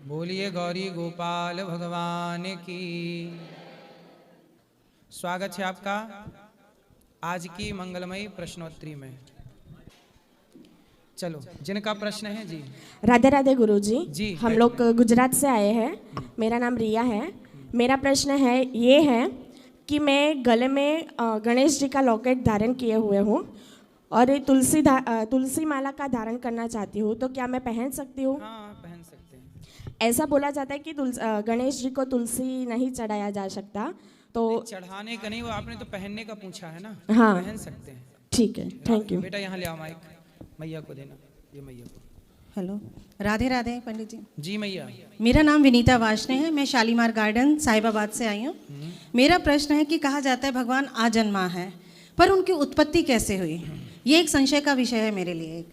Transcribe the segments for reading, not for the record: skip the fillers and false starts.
बोलिए गौरी गोपाल भगवान की। स्वागत है आपका आज की मंगलमयी प्रश्नोत्तरी में। चलो जिनका प्रश्न है जी। राधे राधे गुरुजी। जी हम लोग गुजरात से आए हैं। मेरा नाम रिया है। मेरा प्रश्न है ये है कि मैं गले में गणेश जी का लॉकेट धारण किए हुए हूँ और ये तुलसी माला का धारण करना चाहती हूँ, तो क्या मैं पहन सकती हूँ? हाँ, पहन सकते हैं। ऐसा बोला जाता है कि गणेश जी को तुलसी नहीं चढ़ाया जा सकता, तो चढ़ाने का नहीं, वो आपने तो पहनने का पूछा है ना। हाँ, पहन सकते हैं। ठीक है, थैंक यू। बेटा यहाँ ले आओ माइक, मैया को देना, ये मैया को। हेलो, राधे राधे पंडित जी। जी मैया। मेरा नाम विनीता वाशने है। मैं शालीमार गार्डन साहिबाबाद से आई हूँ। मेरा प्रश्न है कि कहा जाता है भगवान आजन्मा है, पर उनकी उत्पत्ति कैसे हुई? ये एक संशय का विषय है मेरे लिए।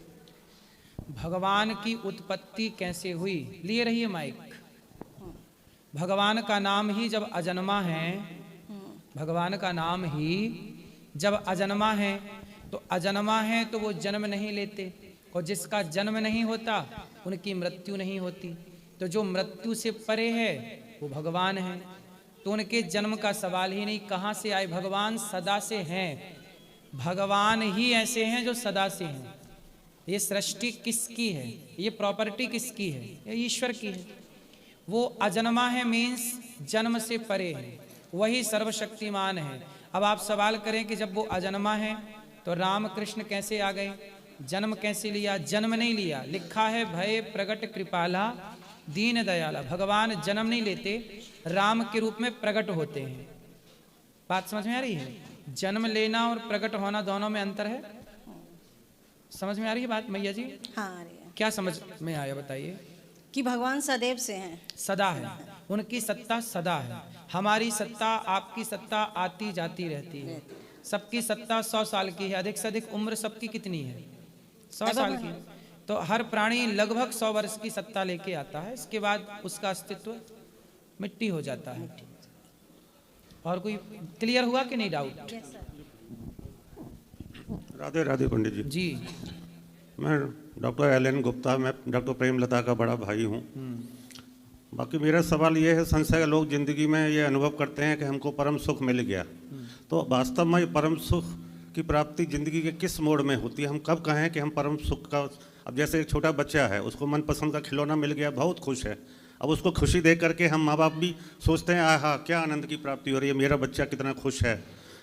भगवान की उत्पत्ति कैसे हुई, लिए रहिए माइक। भगवान का नाम ही जब अजन्मा है, भगवान का नाम ही जब अजन्मा है, तो अजन्मा है तो वो जन्म नहीं लेते, और जिसका जन्म नहीं होता उनकी मृत्यु नहीं होती। तो जो मृत्यु से परे है वो भगवान है। तो उनके जन्म का सवाल ही नहीं। कहाँ से आए भगवान? सदा से हैं। भगवान ही ऐसे हैं जो सदा से हैं। ये सृष्टि किसकी है? ये प्रॉपर्टी किसकी है? ये ईश्वर की है। वो अजन्मा है, मीन्स जन्म से परे है, वही सर्वशक्तिमान है। अब आप सवाल करें कि जब वो अजन्मा है तो राम कृष्ण कैसे आ गए? जन्म कैसे लिया? जन्म नहीं लिया। लिखा है भय प्रगट कृपाला दीन दयाला। भगवान जन्म नहीं लेते, राम के रूप में प्रकट होते हैं। बात समझ में आ रही है? जन्म लेना और प्रकट होना दोनों में अंतर है। समझ में आ रही है बात मैया जी? हाँ, आ रही है। क्या समझ में आया बताइए? कि भगवान सदैव से हैं, सदा है। उनकी सत्ता सदा है। हमारी सत्ता, आपकी सत्ता आती जाती रहती है। सबकी सत्ता 100 साल की है। अधिक से अधिक उम्र सबकी कितनी है? 100 साल की। तो हर प्राणी लगभग 100 वर्ष की सत्ता लेके आता है, इसके बाद उसका अस्तित्व मिट्टी हो जाता है। और कोई क्लियर हुआ कि नहीं डाउट? राधे राधे पंडित जी। जी। मैं डॉक्टर एल.एन. गुप्ता, मैं डॉक्टर प्रेमलता का बड़ा भाई हूँ। बाकी मेरा सवाल ये है, संशय लोग जिंदगी में ये अनुभव करते हैं कि हमको परम सुख मिल गया, तो वास्तव में परम सुख की प्राप्ति जिंदगी के किस मोड़ में होती है? हम कब कहें कि हम परम सुख का? अब जैसे एक छोटा बच्चा है, उसको मनपसंद का खिलौना मिल गया, बहुत खुश है। अब उसको खुशी देख करके हम माँ बाप भी सोचते हैं आहा क्या आनंद की प्राप्ति हो रही है, मेरा बच्चा कितना खुश है।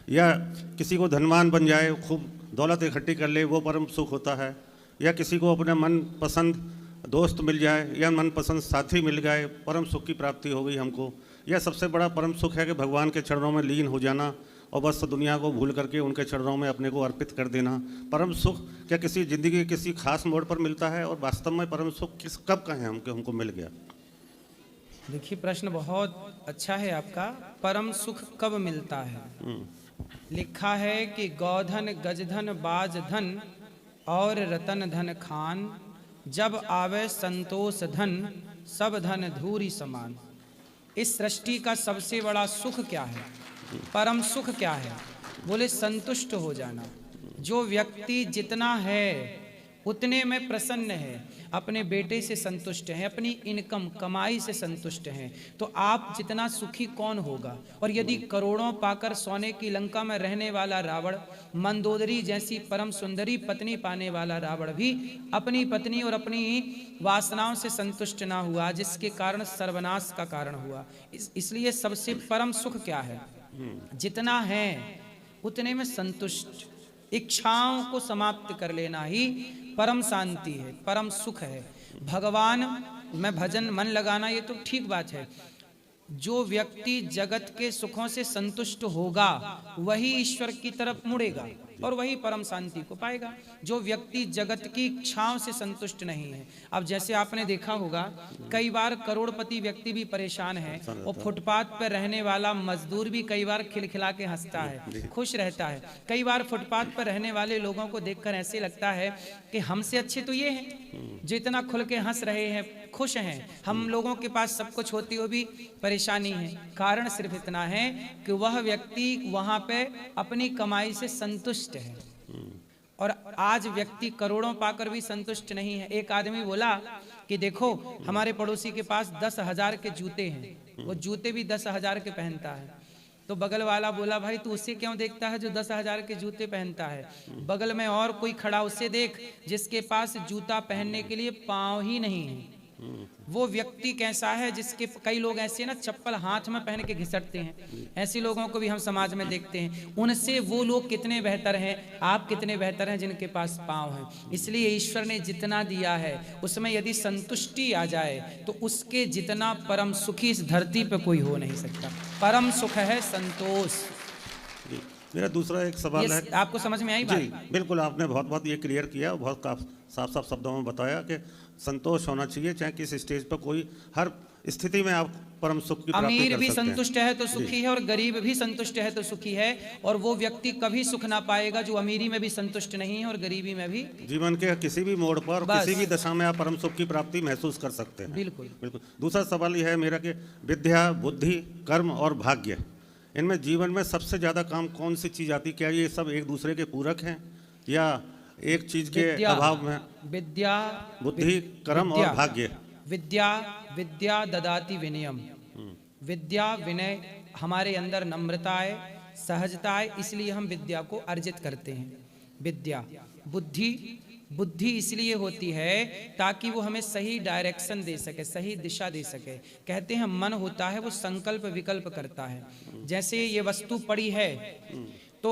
या किसी को धनवान बन जाए, खूब दौलत इकट्ठी कर ले, वो परम सुख होता है। या किसी को अपना मनपसंद दोस्त मिल जाए या मनपसंद साथी मिल गए, परम सुख की प्राप्ति हो गई हमको। यह सबसे बड़ा परम सुख है कि भगवान के चरणों में लीन हो जाना और बस दुनिया को भूल करके उनके चरणों में अपने को अर्पित कर देना। परम सुख क्या किसी जिंदगी के किसी खास मोड़ पर मिलता है? और वास्तव में परम सुख किस कब कहें हम कि हमको मिल गया? देखिए, प्रश्न बहुत अच्छा है आपका। परम सुख कब मिलता है? लिखा है कि गौधन गजधन बाज धन और रतन धन खान, जब आवे संतोष धन सब धन धूरी समान। इस सृष्टि का सबसे बड़ा सुख क्या है? परम सुख क्या है? बोले संतुष्ट हो जाना। जो व्यक्ति जितना है उतने में प्रसन्न है, अपने बेटे से संतुष्ट है, अपनी इनकम कमाई से संतुष्ट हैं, तो आप जितना सुखी कौन होगा? और यदि करोड़ों पाकर सोने की लंका में रहने वाला रावण, मंदोदरी जैसी परम सुंदरी पत्नी पाने वाला रावण भी अपनी पत्नी और अपनी वासनाओं से संतुष्ट ना हुआ, जिसके कारण सर्वनाश का कारण हुआ। इसलिए सबसे परम सुख क्या है? जितना है उतने में संतुष्ट, इच्छाओं को समाप्त कर लेना ही परम शांति है, परम सुख है। भगवान में भजन मन लगाना ये तो ठीक बात है। जो व्यक्ति जगत के सुखों से संतुष्ट होगा वही ईश्वर की तरफ मुड़ेगा और वही परम शांति को पाएगा। जो व्यक्ति जगत की इच्छाओं से संतुष्ट नहीं है, अब जैसे आपने देखा होगा कई बार करोड़पति व्यक्ति भी परेशान है और फुटपाथ पर रहने वाला मजदूर भी कई बार खिलखिला के हंसता है, खुश रहता है। कई बार फुटपाथ पर रहने वाले लोगों को देखकर ऐसे लगता है कि हमसे अच्छे तो ये हैं जो इतना खुल के हंस रहे हैं, खुश हैं। हम लोगों के पास सब कुछ होती हुई भी परेशानी है। कारण सिर्फ इतना है कि वह व्यक्ति वहां पे अपनी कमाई से संतुष्ट है और आज व्यक्ति करोड़ों पाकर भी संतुष्ट नहीं है। एक आदमी बोला कि देखो हमारे पड़ोसी के पास 10,000 के जूते हैं, वो जूते भी 10,000 के पहनता है। तो बगल वाला बोला भाई तू उससे क्यों देखता है जो 10,000 के जूते पहनता है, बगल में और कोई खड़ा उससे देख जिसके पास जूता पहनने के लिए पाँव ही नहीं है। वो व्यक्ति कैसा है जिसके कई लोग ऐसे ना चप्पल हाथ में पहन के घिसटते हैं, ऐसे लोगों को भी हम समाज में देखते हैं। उनसे वो लोग कितने बेहतर हैं, आप कितने बेहतर हैं जिनके पास पाँव है। इसलिए ईश्वर ने जितना दिया है उसमें यदि संतुष्टि आ जाए तो उसके जितना परम सुखी इस धरती पे कोई हो नहीं सकता। परम सुख है संतोष। मेरा दूसरा एक सवाल है, आपको समझ में आई बात? जी बिल्कुल, आपने बहुत ये क्लियर किया, बहुत साफ शब्दों में बताया कि संतोष होना चाहिए, चाहे किस स्टेज पर कोई, हर स्थिति में आप परम सुख की प्राप्ति कर सकते हैं। अमीर भी संतुष्ट है तो सुखी है और गरीब भी संतुष्ट है तो सुखी है, और वो व्यक्ति कभी सुख ना पाएगा जो अमीरी में भी संतुष्ट नहीं है और गरीबी में भी। जीवन के किसी भी मोड़ पर किसी भी दशा में आप परम सुख की प्राप्ति महसूस कर सकते हैं। बिल्कुल बिल्कुल। दूसरा सवाल यह है मेरा कि विद्या, बुद्धि, कर्म और भाग्य, इनमें जीवन में सबसे ज्यादा काम कौन सी चीज आती? क्या ये सब एक दूसरे के पूरक हैं या एक चीज के अभाव में? विद्या, बुद्धि, कर्म और भाग्य। विद्या ददाति विनयम। विद्या, विनय, हमारे अंदर नम्रता है, सहजता है, इसलिए हम विद्या को अर्जित करते हैं। विद्या, बुद्धि इसलिए होती है ताकि वो हमें सही डायरेक्शन दे सके, सही दिशा दे सके। कहते हैं मन होता है वो संकल्प विकल्प करता है। जैसे ये वस्तु पड़ी है तो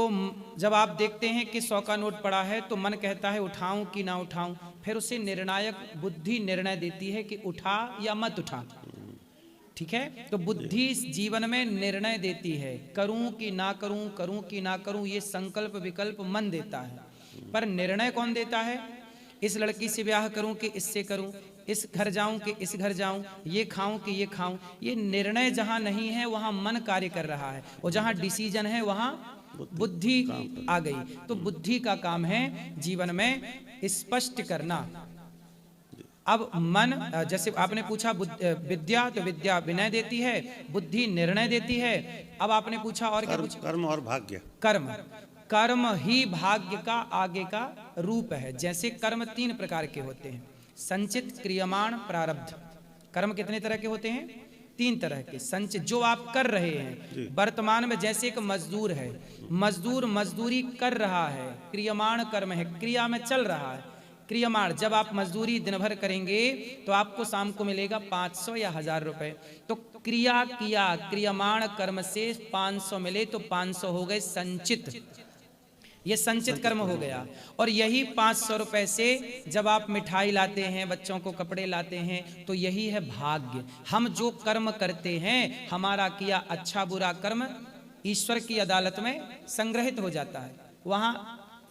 जब आप देखते हैं कि 100 का नोट पड़ा है तो मन कहता है उठाऊं कि ना उठाऊं, फिर उसे निर्णायक बुद्धि निर्णय देती है कि उठा या मत उठा। ठीक है, तो बुद्धि इस जीवन में निर्णय देती है, करूं कि ना करूं, करूं कि ना करूं, ये संकल्प विकल्प मन देता है। पर निर्णय कौन देता है? इस लड़की से ब्याह करूं कि इससे करूं, इस घर जाऊं कि इस घर जाऊं, ये खाऊं कि ये खाऊं, ये निर्णय जहां नहीं है वहां मन कार्य कर रहा है, और जहां डिसीजन है वहां बुद्धि आ गई। तो बुद्धि का काम है जीवन में स्पष्ट करना। अब मन, जैसे आपने पूछा विद्या, तो विद्या विनय देती है, बुद्धि निर्णय देती है। अब आपने पूछा और क्या पूछा? कर्म और भाग्य। कर्म ही भाग्य का आगे का रूप है। जैसे कर्म 3 प्रकार के होते हैं, संचित, क्रियमाण, प्रारब्ध। कर्म कितने तरह के होते हैं? 3 तरह के। संचित जो आप कर रहे हैं वर्तमान में, जैसे एक मजदूर है, मजदूर मजदूरी कर रहा है, क्रियमाण कर्म है, क्रिया में चल रहा है। क्रियमाण, जब आप मजदूरी दिन भर करेंगे तो आपको शाम को मिलेगा 500 या 1000 रुपए। तो क्रिया किया, क्रियमाण कर्म से 500 मिले तो 500 हो गए संचित, ये संचित कर्म हो गया। और यही 500 रुपए से जब आप मिठाई लाते हैं, बच्चों को कपड़े लाते हैं, तो यही है भाग्य। हम जो कर्म करते हैं, हमारा किया अच्छा बुरा कर्म ईश्वर की अदालत में संग्रहित हो जाता है, वहां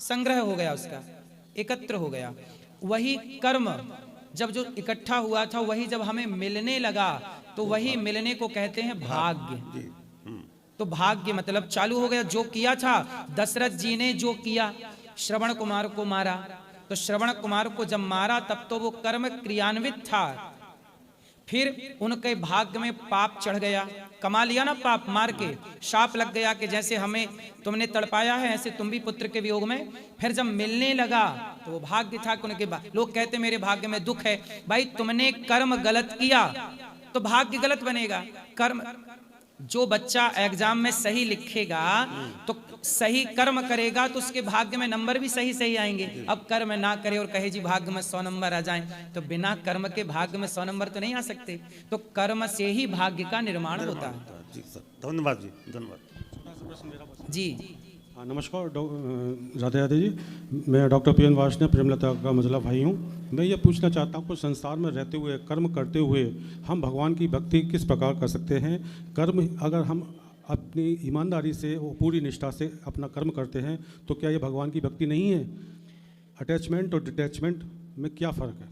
संग्रह हो गया, उसका एकत्र हो गया। वही कर्म जब जो इकट्ठा हुआ था वही जब हमें मिलने लगा तो वही मिलने को कहते हैं भाग्य। तो भाग्य मतलब चालू हो गया। जो किया था, दशरथ जी ने जो किया, श्रवण कुमार को मारा, तो श्रवण कुमार को जब मारा तब तो वो कर्म क्रियान्वित था। फिर उनके भाग्य में पाप चढ़ गया, कमा लिया ना पाप, मार के शाप लग गया कि जैसे हमें तुमने तड़पाया है ऐसे तुम भी पुत्र के वियोग में। फिर जब मिलने लगा तो वो भाग्य था कि उनके लोग कहते मेरे भाग्य में दुख है। भाई तुमने कर्म गलत किया तो भाग्य गलत बनेगा। कर्म, जो बच्चा एग्जाम में सही लिखेगा तो सही कर्म करेगा तो उसके भाग्य में नंबर भी सही सही आएंगे। अब कर्म ना करे और कहे जी भाग्य में 100 नंबर आ जाएं, तो बिना कर्म के भाग्य में 100 नंबर तो नहीं आ सकते। तो कर्म से ही भाग्य का निर्माण होता है। जी सर, धन्यवाद जी, धन्यवाद जी। नमस्कार राधे राधे जी, मैं डॉक्टर पीएन वार्ष्णेय प्रेमलता का मझला भाई हूँ। मैं ये पूछना चाहता हूँ कि संसार में रहते हुए, कर्म करते हुए हम भगवान की भक्ति किस प्रकार कर सकते हैं? कर्म अगर हम अपनी ईमानदारी से, वो पूरी निष्ठा से अपना कर्म करते हैं तो क्या ये भगवान की भक्ति नहीं है? अटैचमेंट और डिटैचमेंट में क्या फ़र्क है?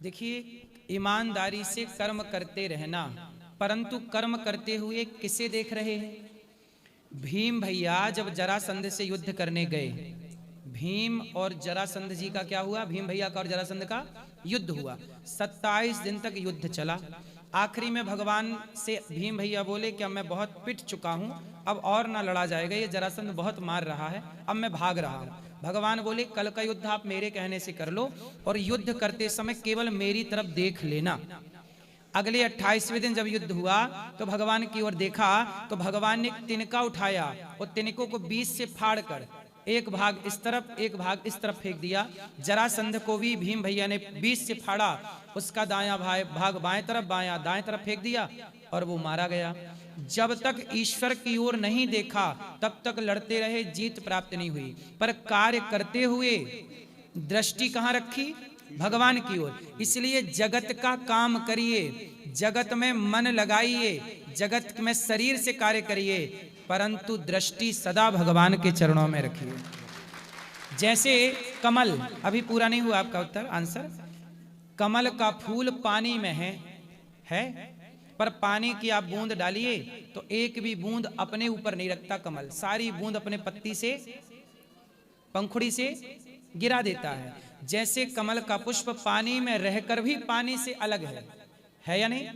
देखिए, ईमानदारी से कर्म करते रहना, परंतु कर्म करते हुए किसे देख रहे हैं? भीम भैया जब जरासंध से युद्ध करने गए, भीम और जरासंध जी का क्या हुआ? भीम भैया का और जरासंध का युद्ध हुआ। 27 दिन तक युद्ध चला। आखिरी में भगवान से भीम भैया बोले कि अब मैं बहुत पिट चुका हूं, अब और ना लड़ा जाएगा, ये जरासंध बहुत मार रहा है, अब मैं भाग रहा हूं। भगवान बोले कल का युद्ध आप मेरे कहने से कर लो और युद्ध करते समय केवल मेरी तरफ देख लेना। अगले 28वें दिन जब युद्ध हुआ तो भगवान की ओर देखा तो भगवान ने एक तिनका उठाया और तिनकों को 20 से फाड़ कर एक भाग इस तरफ एक भाग इस तरफ फेंक दिया। जरासंध को भी भीम भैया ने 20 से फाड़ा, उसका दायां भाग बाएं तरफ बायां दाएं तरफ फेंक दिया और वो मारा गया। जब तक ईश्वर की ओर नहीं देखा तब तक लड़ते रहे, जीत प्राप्त नहीं हुई। पर कार्य करते हुए दृष्टि कहाँ रखी? भगवान की ओर। इसलिए जगत का काम करिए, जगत में मन लगाइए, जगत में शरीर से कार्य करिए, परंतु दृष्टि सदा भगवान के चरणों में रखिए। जैसे कमल, अभी पूरा नहीं हुआ आपका उत्तर आंसर। कमल का फूल पानी में है पर पानी की आप बूंद डालिए तो एक भी बूंद अपने ऊपर नहीं रखता कमल, सारी बूंद अपने पत्ती से पंखुड़ी से गिरा देता है। जैसे कमल का पुष्प पानी में रहकर भी पानी से अलग है या नहीं?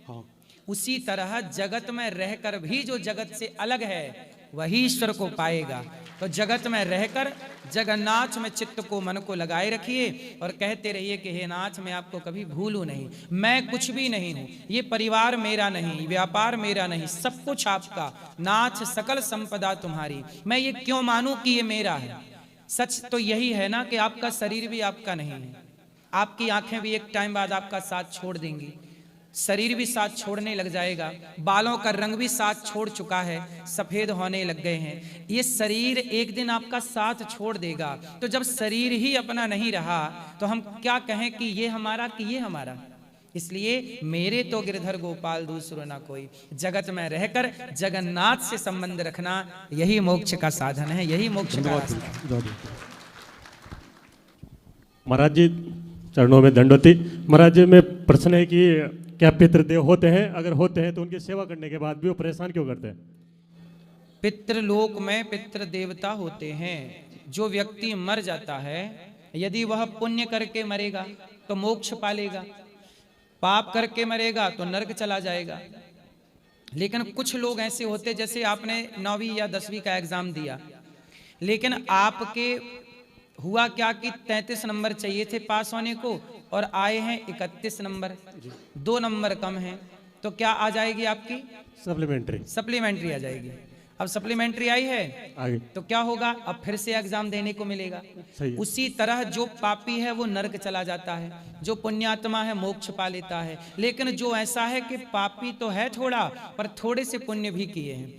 हाँ। उसी तरह जगत में रहकर भी जो जगत से अलग है वही ईश्वर को पाएगा। तो जगत में रहकर जगन्नाथ में चित्त को मन को लगाए रखिए और कहते रहिए कि हे नाथ मैं आपको कभी भूलूं नहीं, मैं कुछ भी नहीं हूं, ये परिवार मेरा नहीं, व्यापार मेरा नहीं, सब कुछ आपका, नाथ सकल संपदा तुम्हारी, मैं ये क्यों मानूं कि ये मेरा है। सच तो यही है ना कि आपका शरीर भी आपका नहीं है, आपकी आंखें भी एक टाइम बाद आपका साथ छोड़ देंगी, शरीर भी साथ छोड़ने लग जाएगा, बालों का रंग भी साथ छोड़ चुका है, सफेद होने लग गए हैं, ये शरीर एक दिन आपका साथ छोड़ देगा। तो जब शरीर ही अपना नहीं रहा तो हम क्या कहें कि ये हमारा कि ये हमारा। इसलिए मेरे तो गिरधर गोपाल दूसरो ना कोई, जगत में रहकर जगन्नाथ से संबंध रखना यही मोक्ष का साधन है, यही मोक्ष का रास्ता है। महाराज जी चरणों में दंडवती। महाराज जी में प्रश्न है कि क्या पितृदेव होते हैं? अगर होते हैं तो उनकी सेवा करने के बाद भी वो परेशान क्यों करते हैं? पितृलोक में पितृ देवता होते हैं। जो व्यक्ति मर जाता है यदि वह पुण्य करके मरेगा तो मोक्ष पालेगा, पाप करके मरेगा तो नरक चला जाएगा। लेकिन कुछ लोग ऐसे होते, जैसे आपने 9वीं या 10वीं का एग्जाम दिया, लेकिन आपके हुआ क्या कि 33 नंबर चाहिए थे पास होने को और आए हैं 31 नंबर, 2 नंबर कम हैं, तो क्या आ जाएगी आपकी? सप्लीमेंट्री आ जाएगी। अब सप्लीमेंट्री आई है आगे तो क्या होगा? अब फिर से एग्जाम देने को मिलेगा। उसी तरह जो पापी है वो नरक चला जाता है, जो पुण्यात्मा है मोक्ष पा लेता है। लेकिन जो ऐसा है कि पापी तो है थोड़ा पर थोड़े से पुण्य भी किए हैं,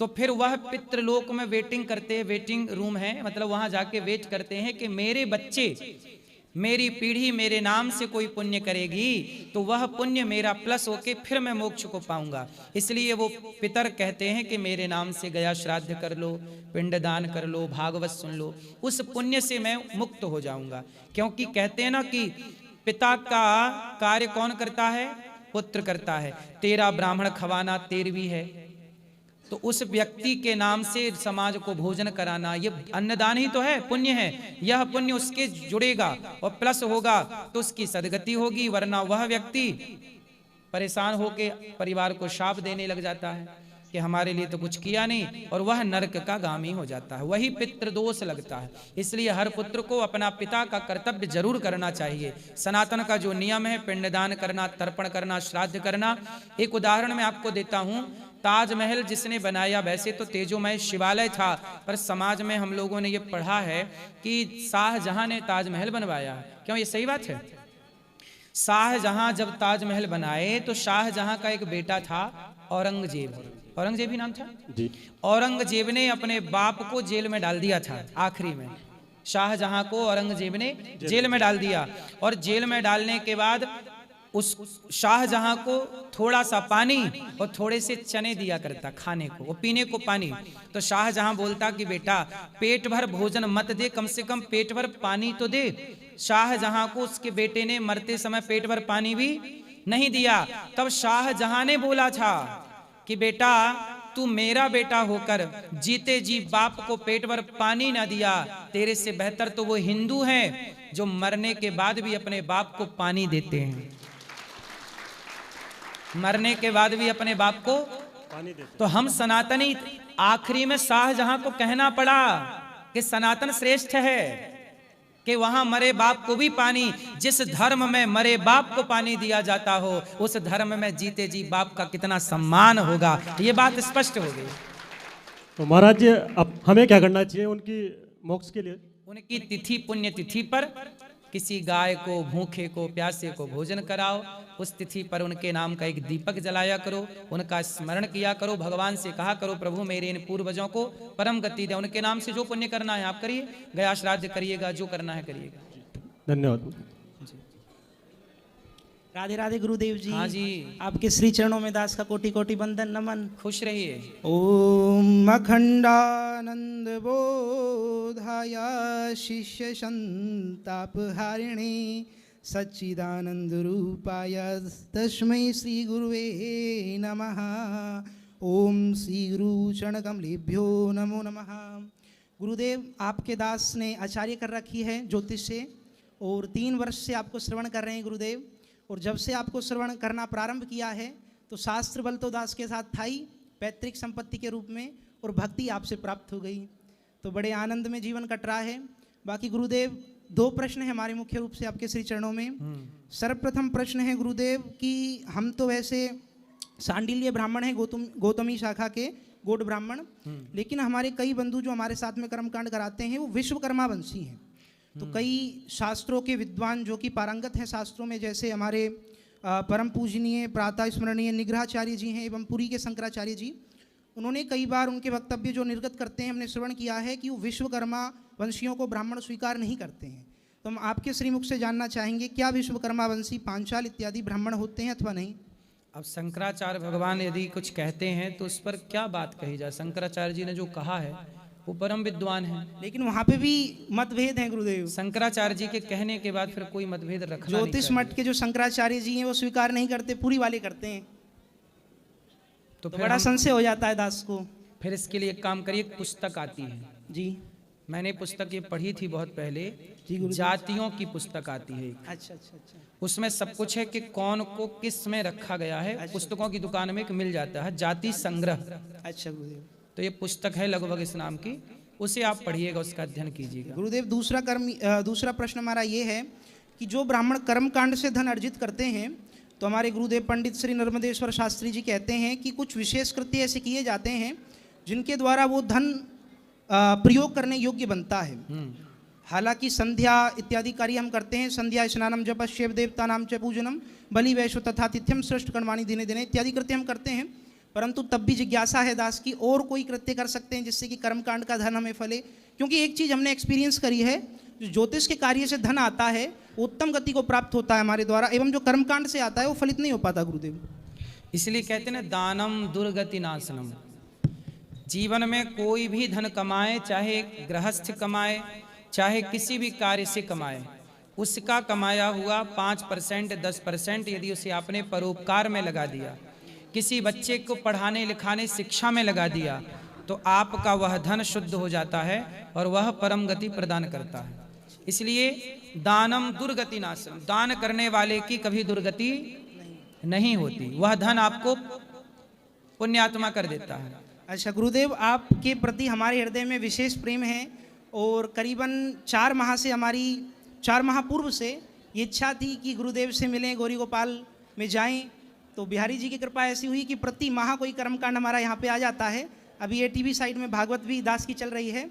तो फिर वह पितृलोक में वेटिंग करते हैं, वेटिंग रूम है, मतलब वहां जाके वेट करते हैं कि मेरे बच्चे, मेरी पीढ़ी मेरे नाम से कोई पुण्य करेगी तो वह पुण्य मेरा प्लस होके फिर मैं मोक्ष को पाऊंगा। इसलिए वो पितर कहते हैं कि मेरे नाम से गया श्राद्ध कर लो, पिंडदान कर लो, भागवत सुन लो, उस पुण्य से मैं मुक्त हो जाऊंगा। क्योंकि कहते हैं ना कि पिता का कार्य कौन करता है? पुत्र करता है। तेरा ब्राह्मण खवाना 13वीं है, तो उस व्यक्ति के नाम से समाज को भोजन कराना ये अन्नदान ही तो है, पुण्य है। यह पुण्य उसके जुड़ेगा और प्लस होगा तो उसकी सदगति होगी, वरना वह व्यक्ति परेशान होकर परिवार को शाप देने लग जाता है कि हमारे लिए तो कुछ किया नहीं, और वह नरक का गामी हो जाता है, वही पितृदोष लगता है। इसलिए हर पुत्र को अपना पिता का कर्तव्य जरूर करना चाहिए। सनातन का जो नियम है पिंडदान करना, तर्पण करना, श्राद्ध करना। एक उदाहरण मैं आपको देता हूं, ताजमहल जिसने बनाया, वैसे तो तेजोमय शिवालय था, पर समाज में हम लोगों ने ये पढ़ा है कि शाहजहां ने ताजमहल बनवाया। क्यों? ये सही बात है। शाहजहां जब ताजमहल बनाए तो शाहजहां का एक बेटा था औरंगजेब, औरंगजेब ही नाम था जी। औरंगजेब ने अपने बाप को जेल में डाल दिया था। आखिरी में शाहजहां को औरंगजेब ने जेल में डाल दिया, और जेल में डालने के बाद उस शाहजहां को थोड़ा सा पानी और थोड़े से चने दिया करता खाने को, वो पीने को पानी। तो शाहजहां बोलता कि बेटा पेट भर भोजन मत दे, कम से कम पेट भर पानी तो दे। शाहजहां को उसके बेटे ने मरते समय पेट भर पानी भी नहीं दिया। तब शाहजहां ने बोला था कि बेटा तू मेरा बेटा होकर जीते जी बाप को पेट भर पानी ना दिया, तेरे से बेहतर तो वो हिंदू हैं जो मरने के बाद भी अपने बाप को पानी देते हैं, मरने के बाद भी अपने बाप को पानी देते। तो हम सनातनी, आखिरी में शाहजहां को कहना पड़ा कि सनातन श्रेष्ठ है, कि वहां मरे बाप को भी पानी, जिस धर्म में मरे बाप को पानी दिया जाता हो उस धर्म में जीते जी बाप का कितना सम्मान होगा, ये बात स्पष्ट हो गई। तो महाराज अब हमें क्या करना चाहिए उनकी मोक्ष के लिए? उनकी तिथि पुण्य तिथि पर किसी गाय को, भूखे को, प्यासे को भोजन कराओ, उस तिथि पर उनके नाम का एक दीपक जलाया करो, उनका स्मरण किया करो, भगवान से कहा करो प्रभु मेरे इन पूर्वजों को परम गति दे, उनके नाम से जो पुण्य करना है आप करिए, गया श्राद्ध करिएगा, जो करना है करिएगा। धन्यवाद। राधे राधे गुरुदेव जी। हाँ जी, आपके श्री चरणों में दास का कोटि कोटि वंदन नमन। खुश रहिए। ओम अखंडानंद बोधाय शिष्य संतापहारिणे सच्चिदानंद रूपाय तस्मै श्री गुरुवे नमः। ओम श्री गुरु चरण कमलेभ्यो नमो नमः। गुरुदेव, आपके दास ने आचार्य कर रखी है ज्योतिष से और 3 वर्ष से आपको श्रवण कर रहे हैं गुरुदेव, और जब से आपको श्रवण करना प्रारंभ किया है तो शास्त्र बल तो दास के साथ था ही, पैतृक संपत्ति के रूप में, और भक्ति आपसे प्राप्त हो गई, तो बड़े आनंद में जीवन कट रहा है। बाकी गुरुदेव 2 प्रश्न है हमारे मुख्य रूप से आपके श्री चरणों में। सर्वप्रथम प्रश्न है गुरुदेव कि हम तो वैसे सांडिल्य ब्राह्मण हैं, गौतमी शाखा के गौड़ ब्राह्मण, लेकिन हमारे कई बंधु जो हमारे साथ में कर्मकांड कराते हैं वो विश्वकर्मा वंशी हैं। तो कई शास्त्रों के विद्वान जो कि पारंगत हैं शास्त्रों में, जैसे हमारे परम पूजनीय प्रातः स्मरणीय निग्रहाचार्य जी हैं एवं पुरी के शंकराचार्य जी, उन्होंने कई बार उनके वक्तव्य जो निर्गत करते हैं हमने श्रवण किया है कि वो विश्वकर्मा वंशियों को ब्राह्मण स्वीकार नहीं करते हैं। तो हम आपके श्रीमुख से जानना चाहेंगे क्या विश्वकर्मा वंशी पांचाल इत्यादि ब्राह्मण होते हैं अथवा नहीं? अब शंकराचार्य भगवान यदि कुछ कहते हैं तो उस पर क्या बात कही जाए, शंकराचार्य जी ने जो कहा है वो परम विद्वान है, लेकिन वहाँ पे भी मतभेद हैं गुरुदेव। शंकराचार्य जी के कहने के बाद फिर कोई मतभेद रखना नहीं ज्योतिष चाहिए। मठ के जो शंकराचार्य जी हैं वो स्वीकार नहीं करते, पूरी वाले करते हैं, तो तो फिर बड़ा हम- संशय हो जाता है दास को। फिर इसके लिए एक काम करिए, एक पुस्तक आती है, जी मैंने पुस्तक ये पढ़ी थी बहुत पहले, जी गुरुदेव। जातियों की पुस्तक आती है एक। अच्छा अच्छा अच्छा। उसमें सब कुछ है कि कौन को किस में रखा गया है, पुस्तकों की दुकान में एक मिल जाता है, जाति संग्रह। अच्छा गुरुदेव। तो ये पुस्तक है लगभग इस नाम की, उसे आप पढ़िएगा, उसका अध्ययन कीजिएगा। गुरुदेव दूसरा प्रश्न हमारा ये है कि जो ब्राह्मण कर्मकांड से धन अर्जित करते हैं, तो हमारे गुरुदेव पंडित श्री नर्मदेश्वर शास्त्री जी कहते हैं कि कुछ विशेष कृत्य ऐसे किए जाते हैं जिनके द्वारा वो धन प्रयोग करने योग्य बनता है। हालांकि संध्या इत्यादि कार्य हम करते हैं, संध्या स्नानम जप शिव देवता नाम च पूजनम बलि वैश्व तथा तिथ्यम श्रेष्ठ कर्माणि दिने दिने इत्यादि कृत्य हम करते हैं, परंतु तब भी जिज्ञासा है दास की और कोई कृत्य कर सकते हैं जिससे कि कर्मकांड का धन हमें फले। क्योंकि एक चीज़ हमने एक्सपीरियंस करी है, जो ज्योतिष के कार्य से धन आता है वो उत्तम गति को प्राप्त होता है हमारे द्वारा, एवं जो कर्मकांड से आता है वो फलित नहीं हो पाता गुरुदेव। इसलिए कहते हैं ना, दानम दुर्गति नाशनम। जीवन में कोई भी धन कमाए, चाहे गृहस्थ कमाए चाहे किसी भी कार्य से कमाए, उसका कमाया हुआ 5% 10% यदि उसे आपने परोपकार में लगा दिया, किसी बच्चे को पढ़ाने लिखाने शिक्षा में लगा दिया, तो आपका वह धन शुद्ध हो जाता है और वह परम गति प्रदान करता है। इसलिए दानम दुर्गति नाशनम, दान करने वाले की कभी दुर्गति नहीं होती, वह धन आपको पुण्यात्मा कर देता है। अच्छा गुरुदेव, आपके प्रति हमारे हृदय में विशेष प्रेम है और करीबन 4 माह से 4 माह पूर्व से ये इच्छा थी कि गुरुदेव से मिलें, गौरी गोपाल में जाएं, तो बिहारी जी की कृपा ऐसी हुई कि प्रति माह कोई कर्मकांड हमारा यहाँ पे आ जाता है। अभी ये टीवी साइड में भागवत भी दास की चल रही है,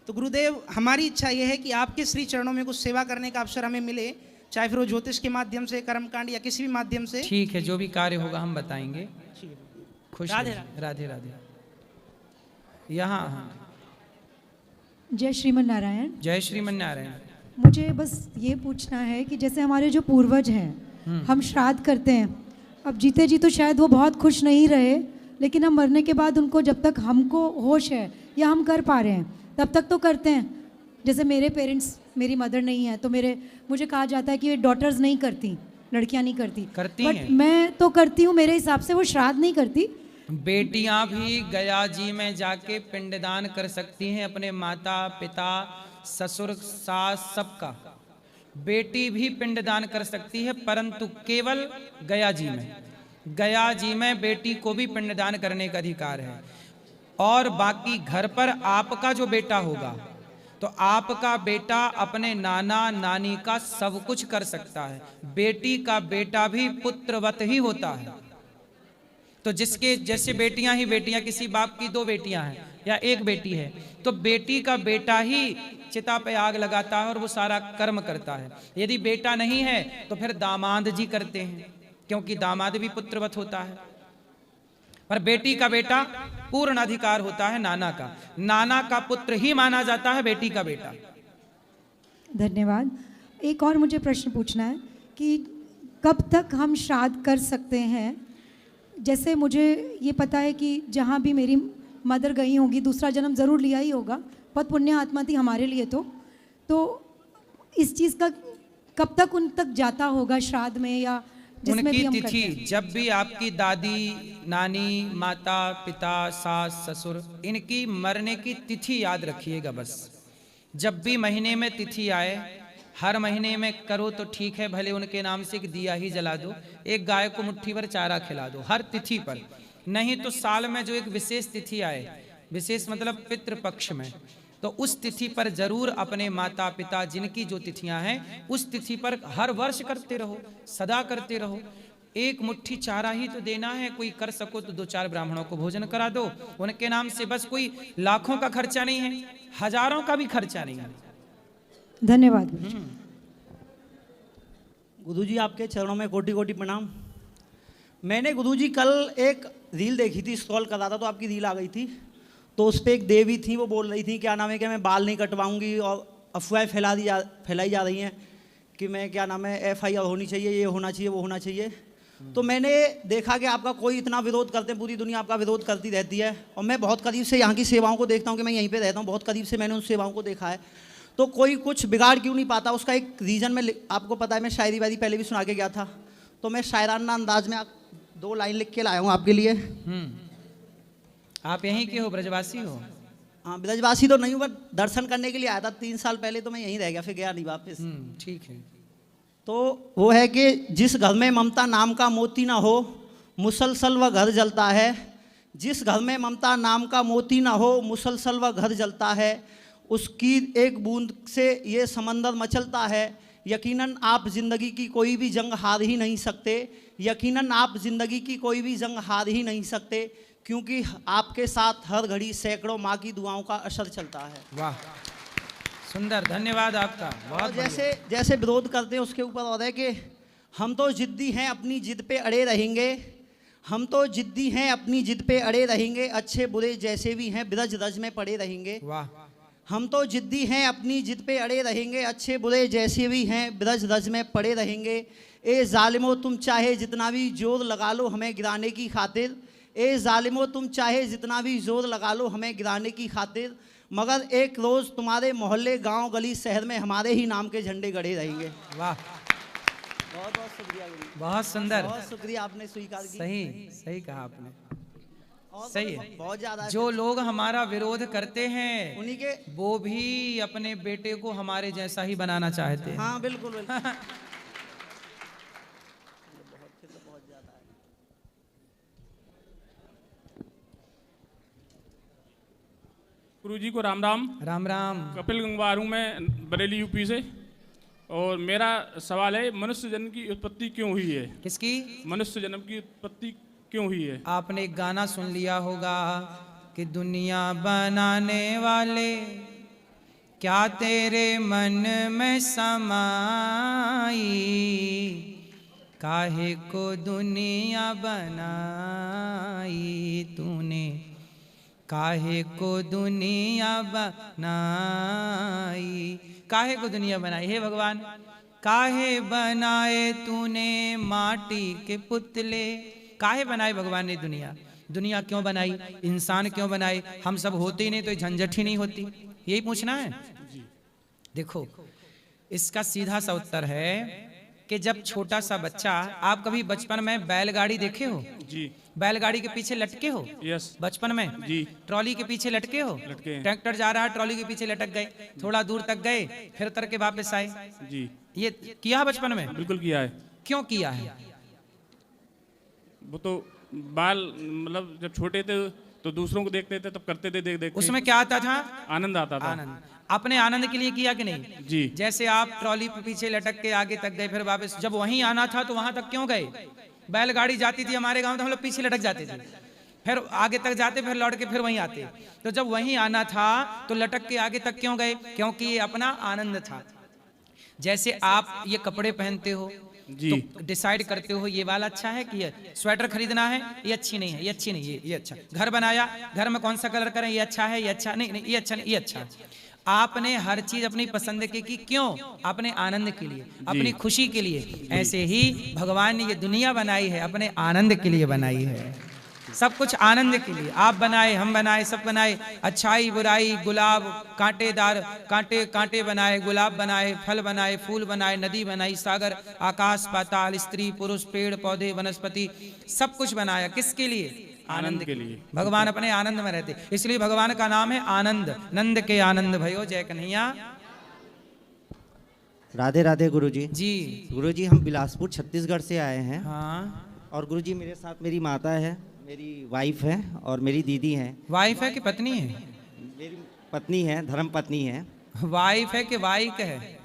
तो गुरुदेव हमारी इच्छा ये है कि आपके श्री चरणों में कुछ सेवा करने का अवसर हमें मिले, चाहे फिर वो ज्योतिष के माध्यम से, कर्मकांड या किसी भी माध्यम से। ठीक है, जो भी कार्य होगा हम बताएंगे। खुश राधे रहिए। राधे राधे। यहाँ जय श्रीमन नारायण। जय श्रीमन नारायण। मुझे बस ये पूछना है कि जैसे हमारे जो पूर्वज हैं, हम श्राद्ध करते हैं, अब जीते जी तो शायद वो बहुत खुश नहीं रहे, लेकिन हम मरने के बाद उनको जब तक हमको होश है या हम कर पा रहे हैं तब तक तो करते हैं। जैसे मेरे पेरेंट्स, मेरी मदर नहीं है तो मुझे कहा जाता है कि डॉटर्स नहीं करती, लड़कियां नहीं करती हैं। मैं तो करती हूँ, मेरे हिसाब से वो श्राद्ध नहीं करती। बेटियां भी गया जी में जाके पिंडदान कर सकती हैं, अपने माता पिता ससुर सास सबका। बेटी भी पिंडदान कर सकती है, परंतु केवल गया जी में। गया जी में बेटी को भी पिंडदान करने का अधिकार है। और बाकी घर पर आपका जो बेटा होगा, तो आपका बेटा अपने नाना नानी का सब कुछ कर सकता है, बेटी का बेटा भी पुत्रवत ही होता है। तो जिसके जैसे बेटियां ही बेटियां, किसी बाप की 2 बेटियां हैं या 1 बेटी है, तो बेटी का बेटा ही चिता पे आग लगाता है और वो सारा कर्म करता है। यदि बेटा नहीं है तो फिर दामाद जी करते हैं, क्योंकि दामाद भी पुत्रवत होता है। पर बेटी का बेटा पूर्ण अधिकार होता है नाना का, नाना का पुत्र ही माना जाता है बेटी का बेटा। धन्यवाद। एक और मुझे प्रश्न पूछना है कि कब तक हम श्राद्ध कर सकते हैं? जैसे मुझे ये पता है कि जहाँ भी मेरी मदर गई होंगी, दूसरा जन्म ज़रूर लिया ही होगा, बहुत पुण्य आत्मा थी हमारे लिए। तो इस चीज़ का कब तक उन तक जाता होगा श्राद्ध में, या जिसमें उनकी भी हम तिथि, करते हैं? जब भी आपकी दादी, नानी, माता, पिता, सास, ससुर, इनकी मरने की तिथि याद रखिएगा बस। जब भी महीने में तिथि आए, हर महीने में करो तो ठीक है, भले उनके नाम से एक दिया ही जला दो, एक गाय को मुट्ठी भर चारा खिला दो हर तिथि पर। नहीं तो साल में जो एक विशेष तिथि आए, विशेष मतलब पितृपक्ष में, तो उस तिथि पर जरूर अपने माता पिता जिनकी जो तिथियां हैं उस तिथि पर हर वर्ष करते रहो, सदा करते रहो। एक मुट्ठी चारा ही तो देना है, कोई कर सको तो 2-4 ब्राह्मणों को भोजन करा दो उनके नाम से, बस कोई लाखों का खर्चा नहीं है, हजारों का भी खर्चा नहीं है। धन्यवाद। गुरुजी आपके चरणों में कोटि कोटि प्रणाम। मैंने गुरुजी कल एक रील देखी थी, स्क्रॉल कर रहा था तो आपकी रील आ गई थी, तो उस पर एक देवी थी, वो बोल रही थी क्या नाम है कि मैं बाल नहीं कटवाऊंगी, और अफवाहें फैलाई जा रही हैं कि मैं क्या नाम है FIR होनी चाहिए, ये होना चाहिए, वो होना चाहिए। तो मैंने देखा कि आपका कोई इतना विरोध करते हैं, पूरी दुनिया आपका विरोध करती रहती है, और मैं बहुत करीब से यहाँ की सेवाओं को देखता हूँ कि मैं यहीं पे रहता हूँ, बहुत करीब से मैंने उन सेवाओं को देखा है। तो कोई कुछ बिगाड़ क्यों नहीं पाता, उसका एक रीज़न में आपको पता है, मैं शायरी वायरी पहले भी सुना के गया था, तो मैं शायराना अंदाज में 2 लाइन लिख के लाया हूँ आपके लिए। आप यहीं के हो, ब्रजवासी हो? हाँ, ब्रजवासी तो नहीं हूँ, बट दर्शन करने के लिए आया था 3 साल पहले, तो मैं यहीं रह गया, फिर गया नहीं वापस। ठीक है। तो वो है कि जिस घर में ममता नाम का मोती ना हो, मुसलसल वह घर जलता है। जिस घर में ममता नाम का मोती ना हो, मुसलसल वह घर जलता है। उसकी एक बूंद से ये समंदर मचलता है। यकीनन आप ज़िंदगी की कोई भी जंग हार ही नहीं सकते, यकीनन आप ज़िंदगी की कोई भी जंग हार ही नहीं सकते, क्योंकि आपके साथ हर घड़ी सैकड़ों माँ की दुआओं का असर चलता है। वाह, सुंदर, धन्यवाद आपका। बहुत जैसे विरोध करते हैं उसके ऊपर और है कि हम तो जिद्दी हैं, अपनी जिद पे अड़े रहेंगे, हम तो जिद्दी हैं, अपनी जिद पे अड़े रहेंगे, अच्छे बुरे जैसे भी हैं ब्रज रज में पड़े रहेंगे। वाह। हम तो जिद्दी हैं, अपनी जिद पे अड़े रहेंगे, अच्छे बुरे जैसे भी हैं ब्रज रज में पड़े रहेंगे। ए जालिमो तुम चाहे जितना भी जोर लगा लो हमें गिराने की खातिर, ए जालिमो तुम चाहे जितना भी जोर लगा लो हमें गिराने की खातिर, मगर एक रोज़ तुम्हारे मोहल्ले गांव गली शहर में हमारे ही नाम के झंडे गड़े रहेंगे। वाह, बहुत बहुत शुक्रिया गुरु। बहुत सुंदर, बहुत शुक्रिया, आपने स्वीकार की। सही कहा आपने, सही है। बहुत ज़्यादा जो लोग हमारा विरोध करते हैं उन्हीं के, वो भी अपने बेटे को हमारे जैसा ही बनाना चाहते हैं। हाँ बिल्कुल बिल्कुल। गुरुजी को राम राम। राम राम। कपिल गंगवार हूँ मैं, बरेली यूपी से, और मेरा सवाल है मनुष्य जन्म की उत्पत्ति क्यों हुई है? किसकी? मनुष्य जन्म की उत्पत्ति क्यों हुई है? आपने एक गाना सुन लिया होगा कि दुनिया बनाने वाले क्या तेरे मन में समाई, काहे को दुनिया बनाई तूने, काहे को दुनिया बनाई, काहे को दुनिया बनाई हे भगवान, काहे बनाए तूने माटी के पुतले, काहे बनाए भगवान ने दुनिया? दुनिया क्यों बनाई, इंसान क्यों बनाए? हम सब होते ही नहीं तो झंझट ही नहीं होती, यही पूछना है। देखो, इसका सीधा सा उत्तर है कि जब छोटा सा बच्चा, आप कभी बचपन में बैलगाड़ी देखे हो? जी। बैलगाड़ी के पीछे लटके हो? यस। बचपन में? जी। ट्रॉली के पीछे लटके हो? लटके हैं। ट्रैक्टर जा रहा है, ट्रॉली के पीछे लटक गए, थोड़ा दूर तक गए, फिर उतर के वापस आए। जी। ये किया बचपन में? बिल्कुल किया है। क्यों किया है? वो तो बाल मतलब जब छोटे थे तो दूसरों को देखते थे तब करते थे, देख देख। उसमें क्या आता था? आनंद आता था। आनंद। अपने आनंद के लिए किया कि नहीं? जी। जैसे आप ट्रॉली पे पीछे लटक के आगे तक गए, फिर वापस जब वहीं आना था तो वहां तक क्यों गए? बैलगाड़ी जाती थी हमारे गांव तो हम लोग पीछे लटक जाते थे, फिर आगे तक जाते, फिर लौट के फिर वहीं आते। तो जब वहीं आना था तो लटक के आगे तक क्यों गए? क्योंकि ये अपना आनंद था। जैसे आप ये कपड़े पहनते हो जी। तो डिसाइड करते हो ये वाला अच्छा है कि ये स्वेटर खरीदना है, ये अच्छी नहीं है, ये अच्छी नहीं है, ये अच्छा। घर बनाया, घर में कौन सा कलर करें, ये अच्छा है, ये अच्छा नहीं, नहीं ये अच्छा नहीं, ये अच्छा। आपने हर चीज अपनी पसंद की क्यों? अपने आनंद के लिए, अपनी खुशी के लिए। ऐसे ही भगवान ने ये दुनिया बनाई है, अपने आनंद के लिए बनाई है। सब कुछ आनंद के लिए आप बनाए, हम बनाए, सब बनाए। अच्छाई बुराई, गुलाब कांटेदार, कांटे कांटे बनाए, गुलाब बनाए, फल बनाए, फूल बनाए, नदी बनाई, सागर, आकाश पाताल, स्त्री पुरुष, पेड़ पौधे, वनस्पति, सब कुछ बनाया। किसके लिए? आनंद के लिए। भगवान अपने आनंद में रहते, इसलिए भगवान का नाम है आनंद। नंद के आनंद भयो जय कन्हैया। राधे राधे गुरुजी। जी गुरुजी, हम बिलासपुर छत्तीसगढ़ से आए हैं। हाँ। और गुरुजी मेरे साथ मेरी माता है, मेरी वाइफ है और मेरी दीदी है। वाइफ है कि पत्नी है? मेरी पत्नी है, धर्म पत्नी है। वाइफ है कि वाइक है?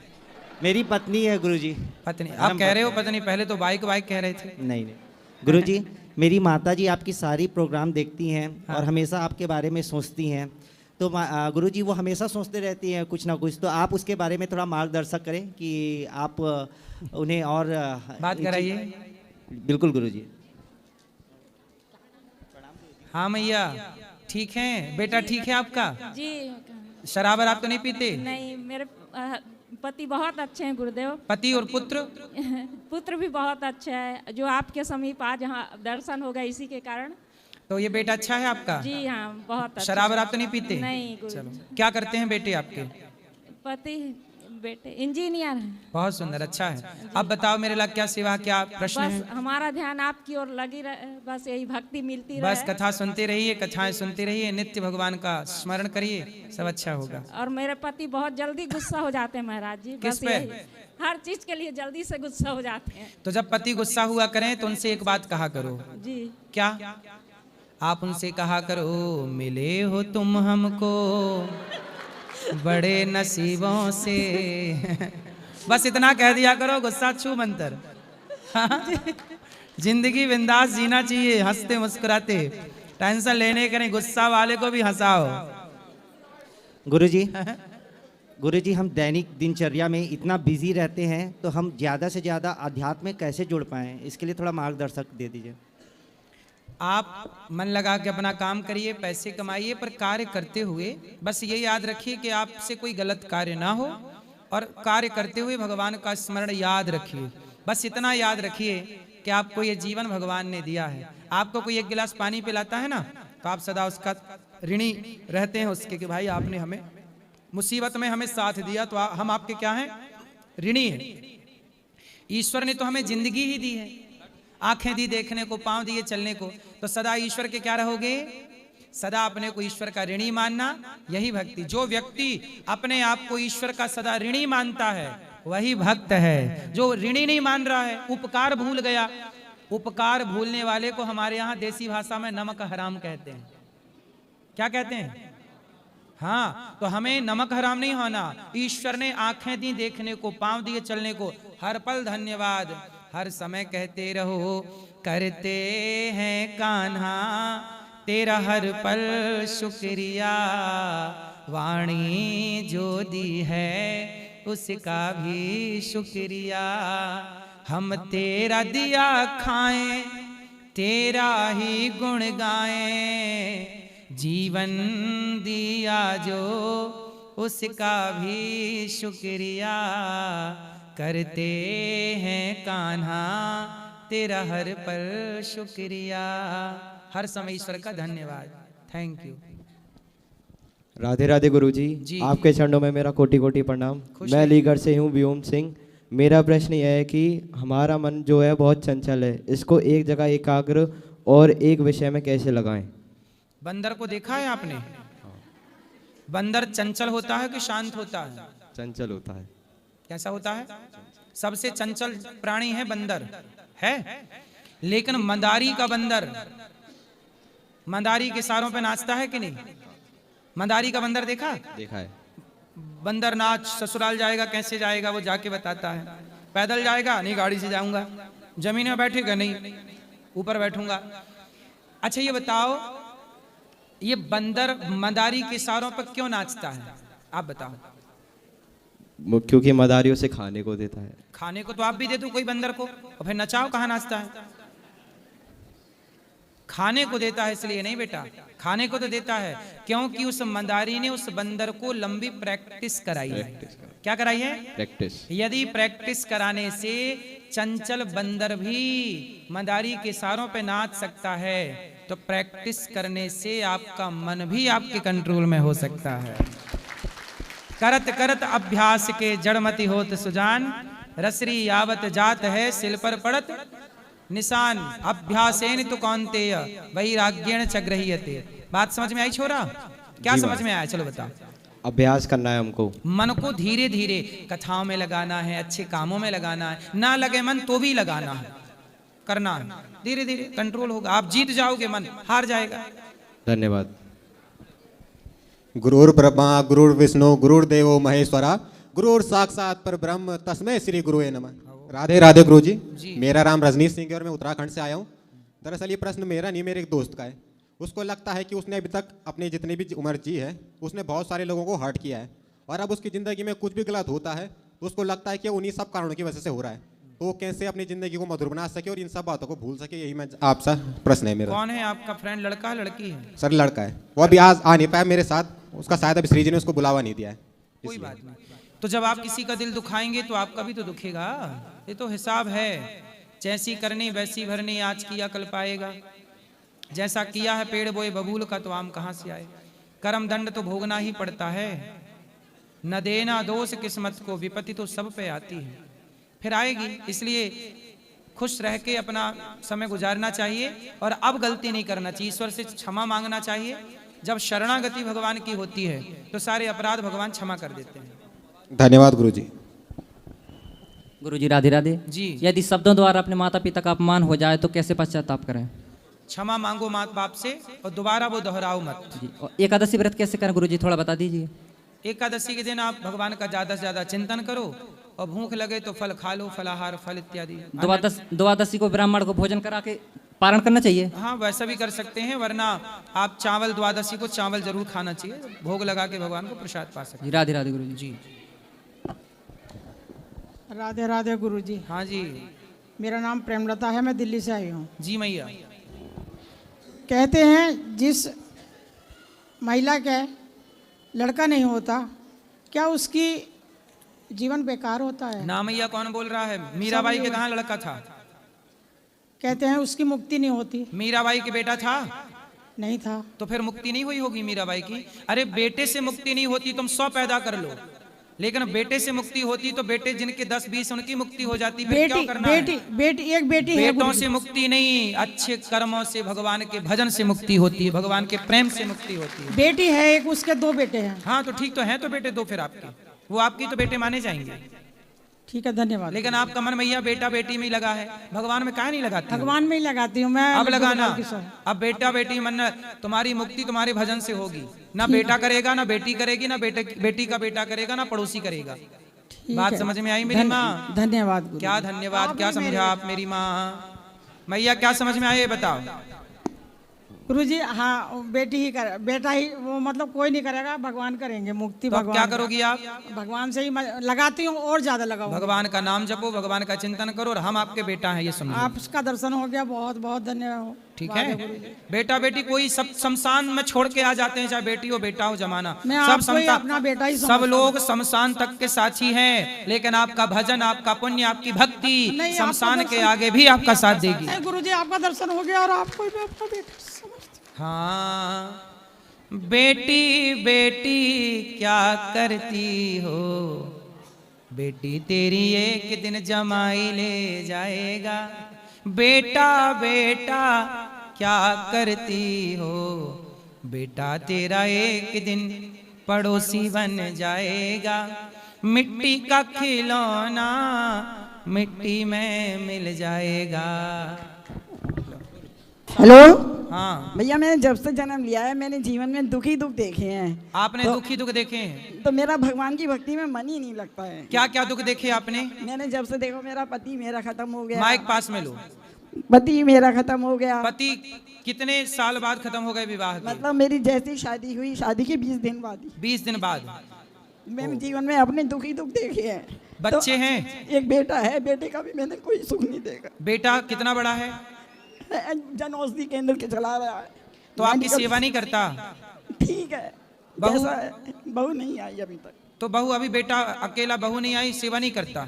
मेरी पत्नी है गुरुजी। पत्नी आप कह रहे हो पत्नी, पहले तो बाइक वाइक कह रहे थे। नहीं नहीं गुरुजी, मेरी माता जी आपकी सारी प्रोग्राम देखती हैं और हमेशा आपके बारे में सोचती हैं। तो गुरुजी वो हमेशा सोचते रहती हैं कुछ ना कुछ, तो आप उसके बारे में थोड़ा मार्गदर्शक करें कि आप उन्हें और बात कराइए। बिल्कुल गुरुजी। हाँ मैया ठीक है, बेटा ठीक है आपका? जी। शराब आप तो नहीं पीते? नहीं, मेरे पति बहुत अच्छे हैं गुरुदेव। पति और पुत्र? पुत्र भी बहुत अच्छा है, जो आपके समीप आज यहाँ दर्शन होगा इसी के कारण। तो ये बेटा अच्छा है आपका? जी हाँ, बहुत अच्छा। शराब आप तो नहीं पीते? नहीं गुरु। चलो, क्या करते हैं बेटे आपके? पति बेटे इंजीनियर है। बहुत सुंदर, अच्छा है। अब बताओ मेरे लिए क्या सेवा, क्या प्रश्न है? बस हमारा ध्यान आपकी ओर लगी रहे, बस यही भक्ति मिलती रहे। बस कथा सुनते रहिए, कथाएं सुनते रहिए, नित्य भगवान का स्मरण करिए, सब अच्छा होगा। और मेरे पति बहुत जल्दी गुस्सा हो जाते हैं महाराज जी। किस पे? हर चीज के लिए जल्दी से गुस्सा हो जाते हैं। तो जब पति गुस्सा हुआ करें तो उनसे एक बात कहा करो। जी। क्या? आप उनसे कहा करो, मिले हो तुम हमको बड़े नसीबों से। बस इतना कह दिया करो, गुस्सा छू मंतर। जिंदगी बिंदास जीना चाहिए, हंसते मुस्कुराते, टेंशन लेने के नहीं, गुस्सा वाले को भी हंसाओ। गुरुजी, गुरुजी हम दैनिक दिनचर्या में इतना बिजी रहते हैं, तो हम ज़्यादा से ज़्यादा आध्यात्म में कैसे जुड़ पाएँ, इसके लिए थोड़ा मार्गदर्शक दे दीजिए। आप मन लगा के अपना काम करिए, पैसे कमाइए, पर कार्य करते हुए बस ये याद रखिए कि आपसे कोई गलत कार्य ना हो, और कार्य करते हुए भगवान का स्मरण याद रखिए। बस इतना याद रखिए कि आपको ये जीवन भगवान ने दिया है। आपको कोई एक गिलास पानी पिलाता है ना, तो आप सदा उसका ऋणी रहते हैं उसके, कि भाई आपने हमें मुसीबत में हमें साथ दिया, तो हम आपके क्या हैं? ऋणी हैं। ईश्वर ने तो हमें जिंदगी ही दी है, आंखें दी देखने को, पांव दिए चलने को, तो सदा ईश्वर के क्या रहोगे? सदा अपने को ईश्वर का ऋणी मानना, यही भक्ति। जो व्यक्ति अपने आप को ईश्वर का सदा ऋणी मानता है वही भक्त है। जो ऋणी नहीं मान रहा है, उपकार भूल गया, उपकार भूलने वाले को हमारे यहाँ देसी भाषा में नमक हराम कहते हैं। क्या कहते हैं? हाँ, तो हमें नमक हराम नहीं होना। ईश्वर ने आंखें दी देखने को, पांव दिए चलने को, हर पल धन्यवाद, हर समय कहते रहो करते हैं कान्हा तेरा हर पल शुक्रिया, वाणी जो दी है उसका भी शुक्रिया। हम तेरा दिया खाएं, तेरा ही गुण गाएं, जीवन दिया जो उसका भी शुक्रिया, करते हैं कान्हा तेरा हर पल शुक्रिया। हर समय ईश्वर का धन्यवाद। Thank you. राधे राधे गुरुजी, आपके चरणों में मेरा कोटि कोटि प्रणाम। मैं अलीगढ़ से हूँ, व्योम सिंह। मेरा प्रश्न यह है कि हमारा मन जो है बहुत चंचल है, इसको एक जगह एकाग्र और एक विषय में कैसे लगाएं? बंदर को देखा है आपने? बंदर चंचल होता है कि शांत होता है? चंचल होता है। कैसा होता है? सबसे चंचल प्राणी है बंदर, है। लेकिन मंदारी का बंदर मंदारी के सारों पे नाचता है कि नहीं? मंदारी का बंदर देखा? देखा है। बंदर नाच ससुराल जाएगा, कैसे जाएगा वो जाके बताता है। पैदल जाएगा, नहीं गाड़ी से जाऊंगा। जमीन में बैठेगा, नहीं ऊपर बैठूंगा। अच्छा ये बताओ, ये बंदर मदारी के इशारों पर क्यों नाचता है, आप बताओ। क्योंकि मदारियों से खाने को देता है। खाने को तो आप भी दे दो कोई बंदर को, और फिर नचाओ, कहाँ नाचता है। खाने को देता है इसलिए नहीं बेटा, खाने को तो देता है क्योंकि उस मदारी ने उस बंदर को लंबी प्रैक्टिस कराई है। क्या कराई है? प्रैक्टिस। यदि प्रैक्टिस कराने से चंचल बंदर भी मदारी के इशारों पे नाच सकता है, तो प्रैक्टिस करने से आपका मन भी आपके कंट्रोल में हो सकता है। करत करत अभ्यास के जड़मति होत सुजान, रसरी यावत जात है सिल पर पड़त निशान। अभ्यासेन तु कौन्तेय वैराग्येण च गृह्यते। बात समझ में आई छोरा? क्या समझ में आया, चलो बताओ। अभ्यास करना है हमको, मन को धीरे धीरे कथाओं में लगाना है, अच्छे कामों में लगाना है। ना लगे मन तो भी लगाना है, करना है, धीरे धीरे कंट्रोल होगा। आप जीत जाओगे, मन हार जाएगा। धन्यवाद। गुरुर् ब्रह्मा गुरुर्विष्णु गुरुर्देवो महेश्वरा, गुरुर साक्षात पर ब्रह्म तस्मै श्री गुरुवे नमः। राधे राधे गुरु जी। मेरा नाम रजनीश सिंह है और मैं उत्तराखंड से आया हूँ। दरअसल ये प्रश्न मेरा नहीं, मेरे एक दोस्त का है। उसको लगता है कि उसने अभी तक अपनी जितनी भी उम्र जी है, उसने बहुत सारे लोगों को हर्ट किया है, और अब उसकी ज़िंदगी में कुछ भी गलत होता है तो उसको लगता है कि उन्हीं सब कारणों की वजह से हो रहा है। तो वो कैसे अपनी ज़िंदगी को मधुर बना सके और इन सब बातों को भूल सके, यही मैं आपसे प्रश्न है मेरा। कौन है आपका फ्रेंड, लड़का है लड़की है? सर लड़का है, वो अभी आज आ नहीं पाया मेरे साथ। उसका शायद अभी श्री जी ने उसको बुलावा नहीं दिया है। कोई बात नहीं। तो जब आप किसी का दिल दुखाएंगे तो आपका भी तो दुखेगा। ये तो हिसाब है, जैसी करनी वैसी भरनी, आज किया कल पाएगा। जैसा किया है पेड़ बोए बबूल का, तो आम कहाँ से आए। कर्म दंड तो भोगना ही पड़ता है, न देना दोष किस्मत को, विपत्ति तो सब पे आती है, फिर आएगी। इसलिए खुश रह के अपना समय गुजारना चाहिए और अब गलती नहीं करना चाहिए। ईश्वर से क्षमा मांगना चाहिए। जब शरणागति भगवान की होती है तो सारे अपराध भगवान क्षमा कर देते हैं। धन्यवाद गुरुजी। गुरुजी राधे राधे जी। यदि शब्दों द्वारा अपने माता पिता का अपमान हो जाए तो कैसे पश्चाताप करें? क्षमा मांगो माँ बाप से और दोबारा वो दोहराओ मत। जी। और एकादशी व्रत कैसे करें गुरुजी, थोड़ा बता दीजिए। एकादशी के दिन आप भगवान का ज्यादा से ज्यादा चिंतन करो, और भूख लगे तो फल खा लो, फलाहार फल इत्यादि। द्वादशी को ब्राह्मण को भोजन करा के पारण करना चाहिए। हाँ वैसा भी कर सकते हैं, वरना आप चावल, द्वादशी को चावल जरूर खाना चाहिए, भोग लगा के भगवान को प्रसाद पा सकते हैं। राधे राधे गुरुजी। जी राधे राधे गुरुजी। हाँ जी। मेरा नाम प्रेमलता है, मैं दिल्ली से आई हूँ। जी मैया। कहते हैं जिस महिला के लड़का नहीं होता, क्या उसकी जीवन बेकार होता है? ना मैया, कौन बोल रहा है? मीराबाई के कहाँ लड़का था? कहते हैं उसकी मुक्ति नहीं होती। मीराबाई के बेटा था? नहीं था। तो फिर मुक्ति नहीं हुई होगी मीराबाई की। अरे बेटे से मुक्ति नहीं होती, तुम 100 पैदा कर लो, लेकिन बेटे से मुक्ति होती तो बेटे जिनके 10-20 उनकी मुक्ति हो जाती। फिर क्या करना है? बेटी एक बेटी है। बेटों से मुक्ति नहीं, अच्छे कर्मों से, भगवान के भजन से मुक्ति होती है, भगवान के प्रेम से मुक्ति होती है। बेटी है एक, उसके 2 बेटे हैं। हाँ तो ठीक तो है, तो बेटे 2 फिर आपके, वो आपकी तो बेटे माने जाएंगे। ठीक है, धन्यवाद। लेकिन आपका मन मैया बेटा बेटी में लगा है, भगवान में काहे नहीं लगाती? भगवान में ही लगाती हूँ मैं। अब लगाना, अब बेटा बेटी मन, तुम्हारी मुक्ति तुम्हारे भजन से होगी। ना बेटा करेगा, ना बेटी करेगी, ना बेटी का बेटा करेगा, ना पड़ोसी करेगा। बात समझ में आई मेरी माँ? धन्यवाद। क्या धन्यवाद, क्या समझा आप मेरी माँ? मैया क्या समझ में आया बताओ? गुरुजी हाँ, बेटी ही कर, बेटा ही, वो मतलब कोई नहीं करेगा, भगवान करेंगे मुक्ति। तो भगवान क्या करोगी आप? भगवान से ही लगाती हूँ और ज्यादा लगाऊँ। भगवान का नाम जपो, भगवान का चिंतन करो, और हम आपके बेटा हैं ये समझो। आपका दर्शन हो गया, बहुत बहुत धन्यवाद। ठीक है। बेटा बेटी कोई सब शमशान में छोड़ के आ जाते हैं, चाहे बेटी हो बेटा हो, जमाना सब अपना बेटा ही सब लोग शमशान तक के साथी हैं, लेकिन आपका भजन, आपका पुण्य, आपकी भक्ति शमशान के आगे भी आपका साथ देगी। गुरुजी आपका दर्शन हो गया और आपको भी आपका बेटा। हाँ बेटी बेटी क्या करती हो, बेटी तेरी एक दिन जमाई ले जाएगा। बेटा बेटा क्या करती हो, बेटा तेरा एक दिन पड़ोसी बन जाएगा। मिट्टी का खिलौना मिट्टी में मिल जाएगा। हेलो हाँ। भैया मैंने जब से जन्म लिया है मैंने जीवन में दुख ही दुख देखे हैं। आपने दुख ही दुख देखे हैं? तो मेरा भगवान की भक्ति में मन ही नहीं लगता है। क्या क्या दुख देखे आपने? मैंने जब से देखो मेरा पति मेरा खत्म हो गया। माइक पास में लो। पति मेरा खत्म हो गया। पति कितने साल बाद खत्म हो गए विवाह के? मतलब मेरी जैसी शादी हुई, शादी के 20 दिन बाद। 20 दिन बाद? मैंने जीवन में अपने दुख ही दुख देखे हैं। बच्चे तो हैं? एक बेटा है, बेटे का भी मैंने कोई सुख नहीं देखा। बेटा कितना बड़ा है? जन औषधि केंद्र के चला रहा है। तो आपकी सेवा नहीं करता? ठीक है। बहू? बहू नहीं आई अभी तक। तो बहू अभी बेटा अकेला बहू नहीं आई, सेवा नहीं करता?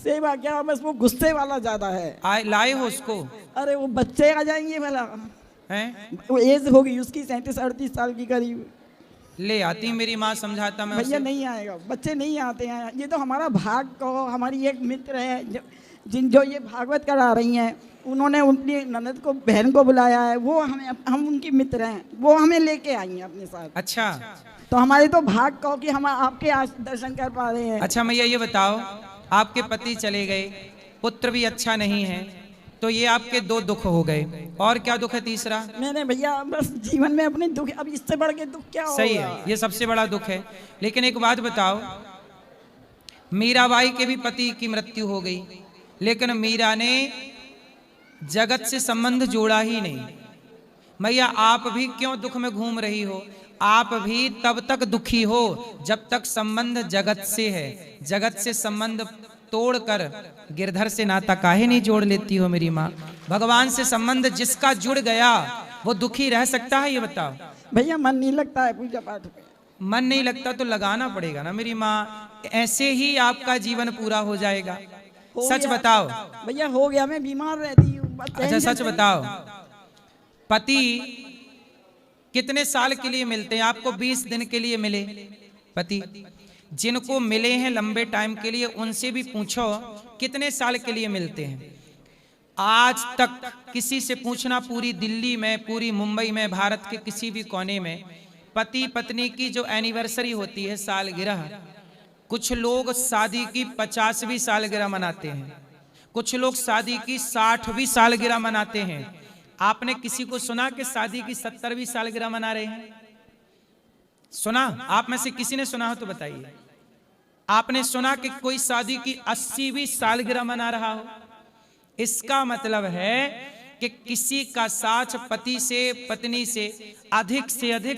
सेवा क्या, बस वो गुस्से वाला ज्यादा है। लाए हो उसको? अरे वो बच्चे आ जाएंगे भला हैं? वो एज होगी उसकी 37-38 साल की करीब। ले आती मेरी माँ, समझाता मैं भैया उसे। नहीं आएगा, बच्चे नहीं आते हैं। ये तो हमारा भाग को, हमारी एक मित्र है जो ये भागवत करा रही हैं, उन्होंने अपनी ननद को, बहन को बुलाया है। वो हम उनकी मित्र हैं, वो हमें लेके आई हैं अपने साथ। अच्छा। तो हमारे तो भाग को कि हम आपके आज दर्शन कर पा रहे हैं। अच्छा मैया ये बताओ, आपके पति चले गए, पुत्र भी अच्छा नहीं है, तो ये आपके 2 दुख हो गए, और क्या दुख है तीसरा? मैंने भैया बस जीवन में अपने दुख, अब इससे बढ़ के दुख क्या होगा? सही है, ये सबसे बड़ा दुख है। लेकिन एक बात बताओ, मीराबाई के भी पति की मृत्यु हो गई, लेकिन मीरा ने जगत से संबंध जोड़ा ही नहीं। मैया आप भी क्यों दुख में घूम रही हो? आप भी तब तक दुखी हो जब तक संबंध जगत से है। जगत से संबंध तोड़कर गिरधर से नाता काहे नहीं जोड़ लेती हो मेरी माँ? भगवान से संबंध जिसका जुड़ गया वो दुखी रह सकता है? ये बताओ। भैया मन नहीं लगता है पूजा पाठ में। मन नहीं लगता तो लगाना पड़ेगा ना मेरी माँ, ऐसे ही आपका जीवन पूरा हो जाएगा। सच बताओ भैया। हो गया, मैं बीमार रहती हूँ। अच्छा सच बताओ, पति कितने साल के लिए मिलते हैं आपको? 20 दिन के लिए मिले पति? जिनको मिले हैं लंबे टाइम के लिए उनसे भी पूछो कितने साल के लिए मिलते हैं। आज तक किसी से पूछना, पूरी दिल्ली में, पूरी मुंबई में, भारत के किसी भी कोने में पति पत्नी की जो एनिवर्सरी होती है, सालगिरह, कुछ लोग शादी की 50वीं सालगिरह मनाते हैं, कुछ लोग शादी की 60वीं सालगिरह मनाते हैं। आपने किसी को सुना कि शादी की 70वीं सालगिरह मना रहे हैं? सुना? आप में से किसी ने सुना हो तो बताइए। आपने सुना कि कोई शादी की 80वीं सालगिरह मना रहा हो? इसका मतलब है कि किसी का साथ पति से, पत्नी से अधिक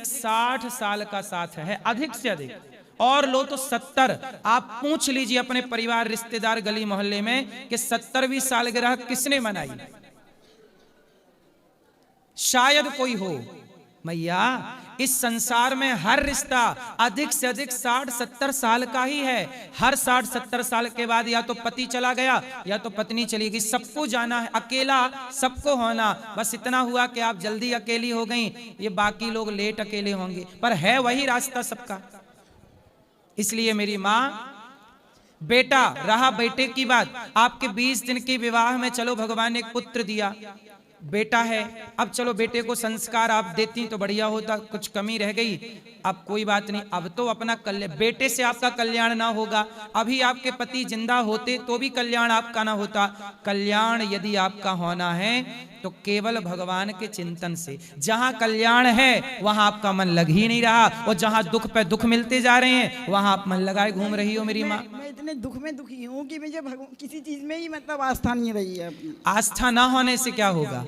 60 साल का साथ है, अधिक से अधिक, और लो तो 70। आप पूछ लीजिए अपने परिवार, रिश्तेदार, गली मोहल्ले में कि 70वीं सालगिरह किसने मनाई? शायद कोई हो। मैया इस संसार में हर रिश्ता अधिक से अधिक 60-70 साल का ही है। हर 60-70 साल के बाद या तो पति चला गया या तो पत्नी चली गई। सबको जाना है, अकेला सबको होना। बस इतना हुआ कि आप जल्दी अकेली हो गई, ये बाकी लोग लेट अकेले होंगे, पर है वही रास्ता सबका। इसलिए मेरी माँ, बेटा रहा बेटे की बात, आपके 20 दिन के विवाह में चलो भगवान ने एक पुत्र दिया, बेटा है। अब चलो बेटे को संस्कार आप देती तो बढ़िया होता, कुछ कमी रह गई, अब कोई बात नहीं। अब तो अपना कल्याण, बेटे से आपका कल्याण ना होगा, अभी आपके पति जिंदा होते तो भी कल्याण आपका ना होता। कल्याण यदि आपका होना है तो केवल भगवान के चिंतन से। जहां कल्याण है वहां आपका मन लग ही नहीं रहा, और जहां दुख पे दुख मिलते जा रहे हैं वहां आप मन लगाए घूम रही हो मेरी माँ। मैं इतने दुख में दुखी हूँ कि मुझे किसी चीज में ही मतलब आस्था नहीं रही है। आस्था ना होने से क्या होगा?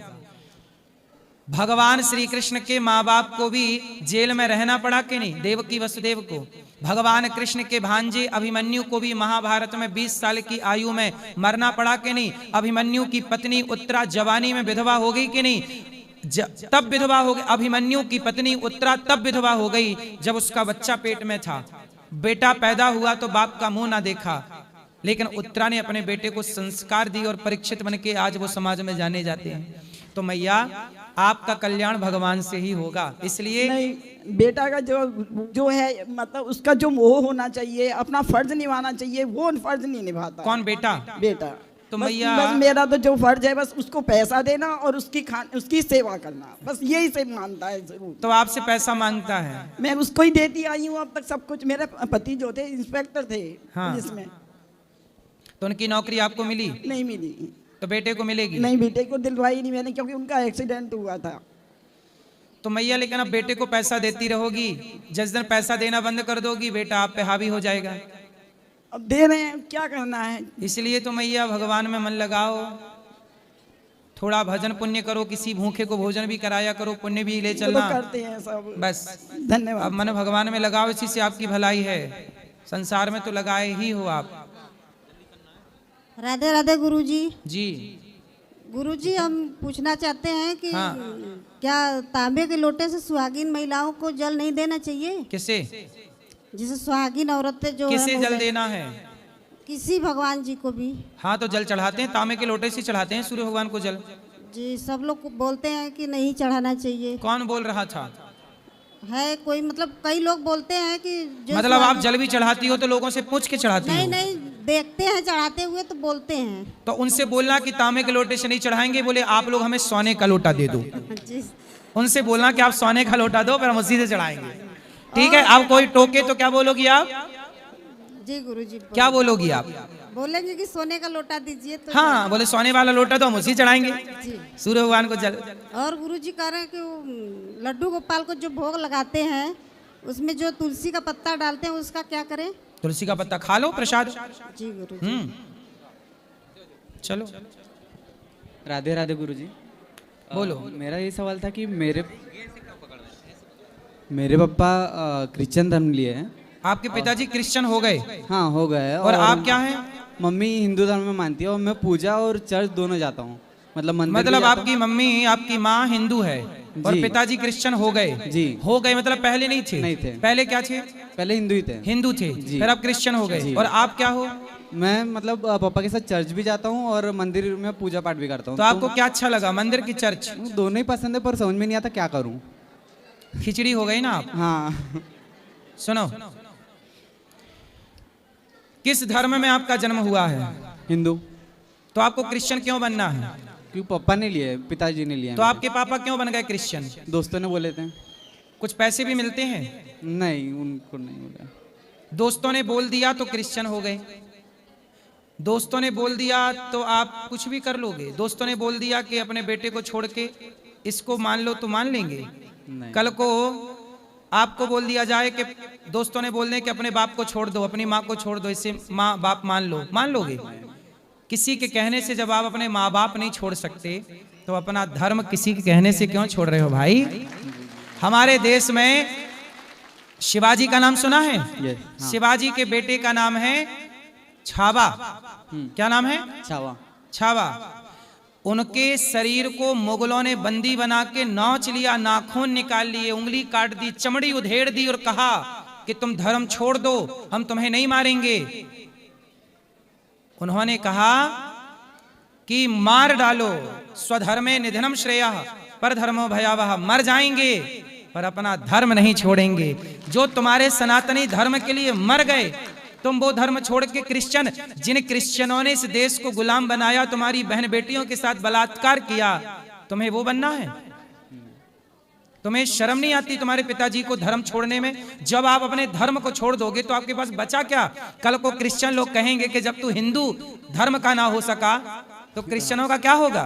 भगवान श्री कृष्ण के माँ बाप को भी जेल में रहना पड़ा कि नहीं? देवकी वसुदेव को। भगवान कृष्ण के भांजे अभिमन्यु को भी महाभारत में 20 साल की आयु में मरना पड़ा कि नहीं? अभिमन्यु की पत्नी उत्तरा जवानी में विधवा हो गई कि नहीं? तब विधवा हो गई। अभिमन्यु की पत्नी उत्तरा तब विधवा हो गई जब उसका बच्चा पेट में था। बेटा पैदा हुआ तो बाप का मुंह ना देखा, लेकिन उत्तरा ने अपने बेटे को संस्कार दी और परीक्षित बन के आज वो समाज में जाने जाते हैं। तो मैया आपका कल्याण भगवान से ही होगा। इसलिए नहीं, बेटा का जो है मतलब उसका जो मोह होना चाहिए, अपना फर्ज निभाना चाहिए, वो फर्ज नहीं निभाता। कौन? बेटा। बेटा तो बस, मैया बस मेरा तो जो फर्ज है बस उसको पैसा देना और उसकी सेवा करना, बस यही से मानता है जरूर। तो आपसे पैसा मांगता है? मैं उसको ही देती आई हूँ अब तक सब कुछ। मेरे पति जो थे इंस्पेक्टर थे पुलिस में। तो उनकी नौकरी आपको मिली? नहीं मिली। तो बेटे को मिलेगी? नहीं, बेटे को दिलवाई नहीं मैंने, क्योंकि उनका एक्सीडेंट हुआ था। तो मैया लेकिन अब बेटे को पैसा देती रहोगी, जिस दिन पैसा देना बंद कर दोगी बेटा आप पे हावी हो जाएगा। अब दे रहे हैं, क्या करना है। इसलिए तो मैया भगवान में मन लगाओ, थोड़ा भजन पुण्य करो, किसी भूखे को भोजन भी कराया करो, पुण्य भी ले चलना। तो करते हैं सब। बस धन्यवाद। अब मन भगवान में लगाओ, इसी से आपकी भलाई है। संसार में तो लगाए ही हो आप। राधे राधे गुरुजी। जी गुरुजी, हम पूछना चाहते हैं कि हाँ। क्या तांबे के लोटे से सुहागिन महिलाओं को जल नहीं देना चाहिए? किसे? जिसे सुहागिन औरतें जो किसे जल देना है? किसी भगवान जी को भी। हाँ तो जल चढ़ाते हैं, तांबे के लोटे से चढ़ाते हैं सूर्य भगवान को जल। जी सब लोग बोलते हैं कि नहीं चढ़ाना चाहिए। कौन बोल रहा था? है कोई, मतलब कई लोग बोलते हैं कि जो मतलब आप जल भी चढ़ाती हो तो लोगों से पूछ के चढ़ाती हो? नहीं नहीं, देखते हैं चढ़ाते हुए तो बोलते हैं। तो उनसे बोलना कि तांबे के लोटे से नहीं चढ़ाएंगे, बोले आप लोग हमें सोने का लोटा दे दो। उनसे बोलना कि आप सोने का लोटा दो, फिर हम उसी से चढ़ाएंगे। ठीक है, अब कोई टोके तो क्या बोलोगी आप? जी गुरुजी। क्या बोलोगी आप? बोलेंगे कि सोने का लोटा दीजिए तो। हाँ, बोले सोने वाला लोटा तो हम उसी चढ़ाएंगे सूर्य भगवान को जल। और गुरुजी कह रहे हैं कि वो लड्डू गोपाल को जो भोग लगाते हैं उसमें जो तुलसी का पत्ता डालते हैं उसका क्या करें? तुलसी का पत्ता खा लो प्रसाद। जी गुरुजी। चलो। राधे राधे गुरुजी। बोलो। मेरा ये सवाल था कि मेरे पापा क्रिश्चियन धर्म लिए हैं। आपके पिताजी क्रिश्चियन हो गए? हाँ हो गए। और आप क्या हैं? मम्मी हिंदू धर्म में मानती है और मैं पूजा और चर्च दोनों जाता हूँ। मतलब आपकी मम्मी, आपकी माँ हिंदू है और पिताजी क्रिश्चियन हो गए? जी। हो गए मतलब पहले नहीं थे? नहीं थे। पहले क्या थे? पहले हिंदू ही थे। हिंदू थे, फिर आप क्रिश्चियन हो गए। और आप क्या हो? मैं मतलब पापा के साथ चर्च भी जाता हूँ और मंदिर में पूजा पाठ भी करता हूँ। तो आपको क्या अच्छा लगा, मंदिर की चर्च? दोनों ही पसंद है पर समझ में नहीं आता क्या करूँ। खिचड़ी हो गई ना आप। हाँ। सुनो, किस धर्म में आपका जन्म हुआ है? हिंदू। तो आपको क्रिश्चियन क्यों बनना है? क्यों? पापा ने लिए, पिताजी ने लिया। तो आपके पापा क्यों बन गए क्रिश्चियन? दोस्तों ने बोले थे। कुछ पैसे भी मिलते हैं? नहीं, उनको नहीं बोला। दोस्तों ने बोल दिया तो क्रिश्चियन हो गए। दोस्तों ने बोल दिया तो आप कुछ भी कर लोगे। दोस्तों ने बोल दिया कि अपने बेटे को छोड़ के इसको मान लो तो मान लेंगे। कल को आपको बोल दिया जाए कि दोस्तों ने बोल दें कि अपने बाप को छोड़ दो, अपनी माँ को छोड़ दो, इससे माँ बाप मान लो, मान लोगे? किसी के कहने से जब आप अपने माँ बाप नहीं छोड़ सकते तो अपना धर्म किसी के कहने से क्यों छोड़ रहे हो भाई? हमारे देश में शिवाजी का नाम सुना है? शिवाजी के बेटे का नाम है छावा। क्या नाम है? छावा। छावा। उनके शरीर को मुगलों ने बंदी बना के नोच लिया, नाखून निकाल लिए, उंगली काट दी, चमड़ी उधेड़ दी और कहा कि तुम धर्म छोड़ दो, हम तुम्हें नहीं मारेंगे। उन्होंने कहा कि मार डालो, स्वधर्मे निधनम श्रेयः पर धर्मो भयावह, मर जाएंगे पर अपना धर्म नहीं छोड़ेंगे। जो तुम्हारे सनातनी धर्म के लिए मर गए, तुम वो धर्म छोड़ के क्रिश्चियन, जिन क्रिश्चियनों ने इस देश को गुलाम बनाया, तुम्हारी बहन बेटियों के साथ बलात्कार किया, तुम्हें वो बनना है? तुम्हें शर्म नहीं आती तुम्हारे पिताजी को धर्म छोड़ने में? जब आप अपने धर्म को छोड़ दोगे तो आपके पास बचा क्या? कल को क्रिश्चियन लोग कहेंगे कि जब तू हिंदू धर्म का ना हो सका तो क्रिश्चियनों का क्या होगा?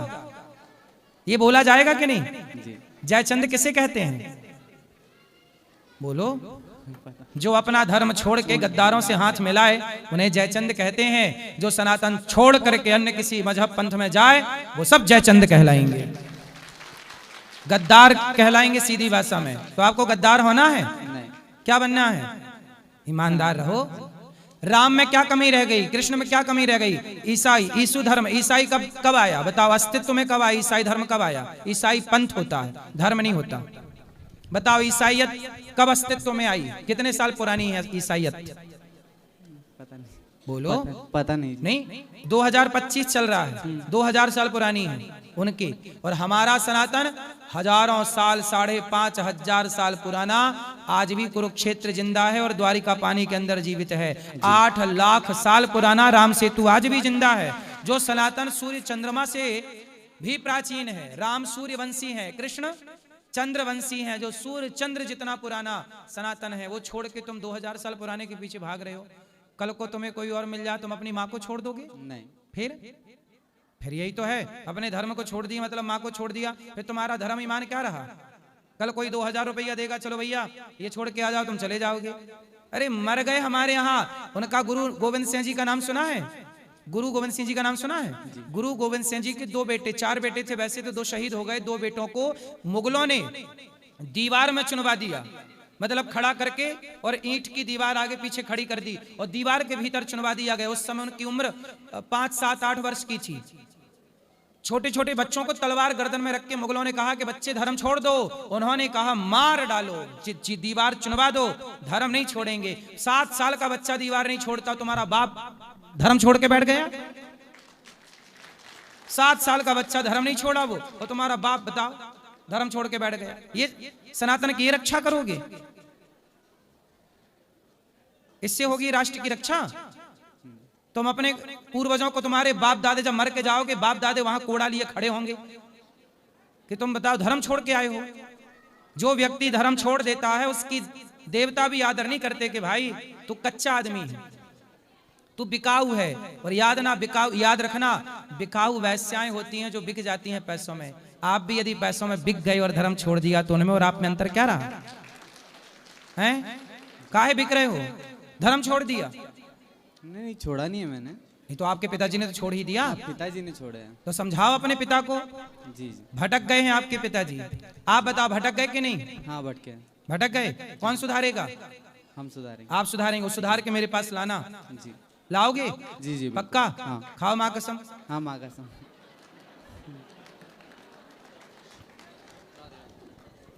ये बोला जाएगा कि नहीं? जयचंद किसे कहते हैं? बोलो। जो अपना धर्म छोड़ के गद्दारों से हाथ मिलाए उन्हें जयचंद कहते हैं। जो सनातन छोड़ करके अन्य किसी मजहब पंथ में जाए वो सब जयचंद कहलाएंगे, गद्दार कहलाएंगे सीधी भाषा में। तो आपको गद्दार होना है? नहीं। क्या बनना है? ईमानदार रहो। राम में क्या कमी रह गई? कृष्ण में क्या कमी रह गई? ईसाई, ईसु धर्म, ईसाई कब आया? बताओ, अस्तित्व में कब आया? ईसाई धर्म कब आया? ईसाई पंथ होता है, धर्म नहीं होता। बताओ, ईसाइयत कब अस्तित्व में आई? कितने साल पुरानी है ईसाइयत? पता नहीं। बोलो। पता नहीं। नहीं, 2025 चल रहा है, 2000 साल पुरानी है उनकी। और हमारा सनातन हजारों साल, 5500 साल पुराना, आज भी कुरुक्षेत्र जिंदा है और द्वारिका पानी के अंदर जीवित है। 8 लाख साल पुराना राम सेतु आज भी जिंदा है। जो सनातन सूर्य चंद्रमा से भी प्राचीन है। राम सूर्यवंशी है, कृष्ण चंद्रवंशी हैं। जो सूर्य चंद्र जितना पुराना सनातन है, वो छोड़ के तुम 2000 साल पुराने के पीछे भाग रहे हो। कल को तुम्हें कोई और मिल जाए, तुम अपनी माँ को छोड़ दोगे? नहीं। फिर यही तो है, अपने धर्म को छोड़ दिया मतलब माँ को छोड़ दिया, फिर तुम्हारा धर्म ईमान क्या रहा? कल कोई 2000 रुपया देगा, चलो भैया ये छोड़ के आ जाओ, तुम चले जाओगे। अरे मर गए हमारे यहाँ, उनका गुरु गोविंद सिंह जी का नाम सुना है? गुरु गोविंद सिंह जी का नाम सुना है? गुरु गोविंद सिंह जी के 2 बेटे, 4 बेटे थे वैसे तो, 2 शहीद हो गए। 2 बेटों को मुगलों ने दीवार में चुनवा दिया, मतलब खड़ा करके, और ईंट की दीवार आगे पीछे खड़ी कर दी और दीवार के भीतर चुनवा दिया गया। उस समय उनकी उम्र 5, 7, 8 वर्ष की थी। छोटे छोटे बच्चों को तलवार गर्दन में रख के मुगलों ने कहा कि बच्चे धर्म छोड़ दो, उन्होंने कहा मार डालो, दीवार चुनवा दो, धर्म नहीं छोड़ेंगे। 7 साल का बच्चा दीवार नहीं छोड़ता, तुम्हारा बाप धर्म छोड़ के बैठ गया? 7 साल का बच्चा धर्म नहीं छोड़ा वो, और तुम्हारा बाप बताओ धर्म छोड़ के बैठ गया। ये सनातन की रक्षा करोगे? इससे होगी राष्ट्र की रक्षा? तुम अपने पूर्वजों को, तुम्हारे बाप दादे जब मर के जाओगे, बाप दादे वहां कोड़ा लिए खड़े होंगे कि तुम बताओ धर्म छोड़ के आए हो। जो व्यक्ति धर्म छोड़ देता है उसकी देवता भी आदर नहीं करते कि भाई तू कच्चा आदमी है, तू बिकाऊ है। और याद रखना, बिकाऊ वैश्याएं होती हैं जो बिक जाती हैं पैसों में। आप भी यदि पैसों में बिक गए और धर्म छोड़ दिया तो उनमें और आप में अंतर क्या रहा है? काहे बिक रहे हो? धर्म छोड़ दिया? नहीं, छोड़ा नहीं है मैंने। नहीं तो आपके पिताजी ने तो छोड़ ही दिया। पिताजी ने छोड़ा है। तो समझाओ अपने पिता को। जी। भटक गए हैं आपके पिताजी, आप बताओ भटक गए कि नहीं? हाँ भटके। भटक गए, कौन सुधारेगा? हम सुधारेंगे। आप सुधारेंगे? सुधार के मेरे पास लाना। जी। लाओगे? जी जी पक्का? हाँ। खाओ माँ कसम। हाँ माँ कसम।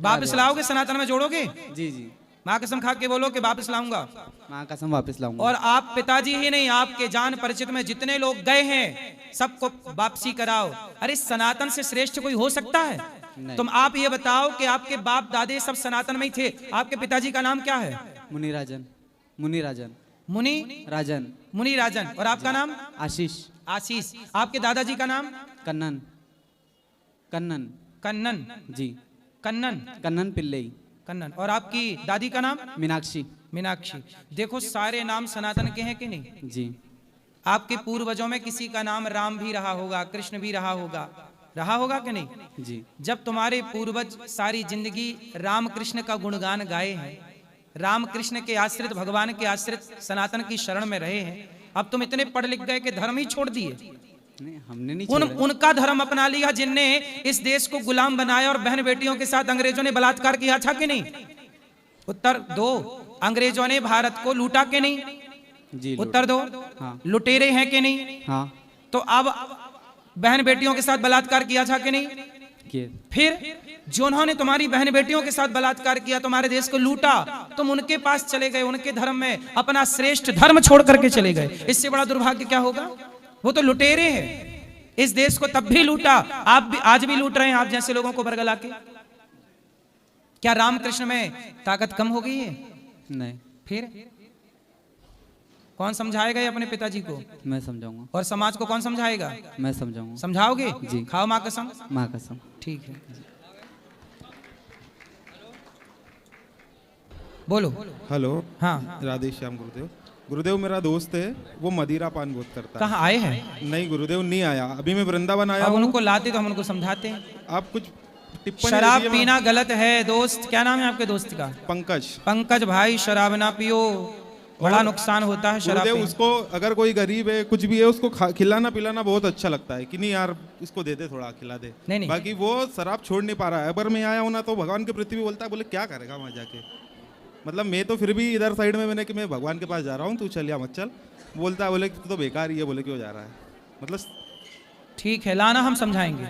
वापस लाओगे? सनातन में जोड़ोगे? जी जी। माँ कसम खा के बोलो कि वापस लाऊंगा। माँ कसम वापस लाऊंगा। और आप पिताजी ही नहीं, आपके जान परिचित में जितने लोग गए हैं सबको वापसी कराओ। अरे सनातन से श्रेष्ठ कोई हो सकता है? तुम आप ये बताओ कि आपके बाप दादे सब सनातन में ही थे। आपके पिताजी का नाम क्या है? मुनिराजन। मुनिराजन। मुनिराजन। मुनिराजन। और आपका नाम? आशीष। आशीष। आपके दादाजी का नाम? कन्नन। कन्नन। कन्नन। जी। कन्नन। कन्नन पिल्लई। कन्नन। और आपकी दादी का नाम? मीनाक्षी। मीनाक्षी। देखो सारे नाम सनातन के हैं कि नहीं? जी। आपके पूर्वजों में किसी का नाम राम भी रहा होगा, कृष्ण भी रहा होगा कि नहीं? जी। जब तुम्हारे पूर्वज सारी जिंदगी राम कृष्ण का गुणगान गाए हैं, राम कृष्ण के आश्रित, भगवान के आश्रित सनातन की शरण में रहे हैं, अब तुम इतने पढ़ लिख गए कि धर्म ही छोड़ दिए? नहीं, हमने नहीं छोड़ा। उनका धर्म अपना लिया जिनने इस देश को गुलाम बनाया और बहन बेटियों के साथ अंग्रेजों ने बलात्कार किया था कि नहीं? उत्तर दो। अंग्रेजों ने भारत को लूटा कि नहीं? जी। उत्तर दो। हाँ। लुटेरे हैं कि नहीं? हाँ। तो अब बहन बेटियों के साथ बलात्कार किया था कि नहीं? फिर जो उन्होंने तुम्हारी बहन बेटियों के साथ बलात्कार किया, तुम्हारे देश को लूटा, तुम उनके पास चले गए, उनके धर्म में अपना श्रेष्ठ धर्म छोड़ करके चले गए। इससे बड़ा दुर्भाग्य क्या होगा? वो तो लुटेरे हैं, इस देश को तब भी लूटा, आप भी आज भी लूट रहे हैं आप जैसे लोगों को बरगला के। क्या रामकृष्ण में ताकत कम हो गई है? नहीं। फिर कौन समझाएगा ये अपने पिताजी को? मैं समझाऊंगा। और समाज को कौन समझाएगा? मैं समझाऊंगा। समझाओगे? जी। खाओ माँ कसम। माँ कसम। ठीक है, बोलो। हेलो। हाँ। राधे श्याम गुरुदेव। गुरुदेव मेरा दोस्त है, वो मदिरा पान बहुत करता है। कहाँ आए हैं? नहीं गुरुदेव, नहीं आया, अभी मैं वृंदावन आया अब हूँ। उनको लाते तो हम उनको समझाते हैं। आप कुछ टिप्पणी शराब दीजिए। पीना गलत है दोस्त। क्या नाम है आपके दोस्त का? पंकज। पंकज भाई, शराब ना पियो, बड़ा नुकसान होता है शराब गुरुदेव पीने। उसको अगर कोई गरीब है, कुछ भी है, उसको खिलाना पिलाना बहुत अच्छा लगता है कि नहीं यार इसको दे दे, थोड़ा खिला दे। नहीं। बाकी वो शराब छोड़ नहीं पा रहा है। अगर मैं आया हूँ ना तो भगवान के प्रति भी बोलता है, बोले क्या करेगा वहाँ जाके। मतलब मैं तो फिर भी इधर साइड में मैंने कि मैं भगवान के पास जा रहा हूँ, तू चल या मत चल। बोलता है, बोले तू तो बेकार ही है, बोले क्यों जा रहा है। मतलब ठीक है, लाना हम समझाएंगे।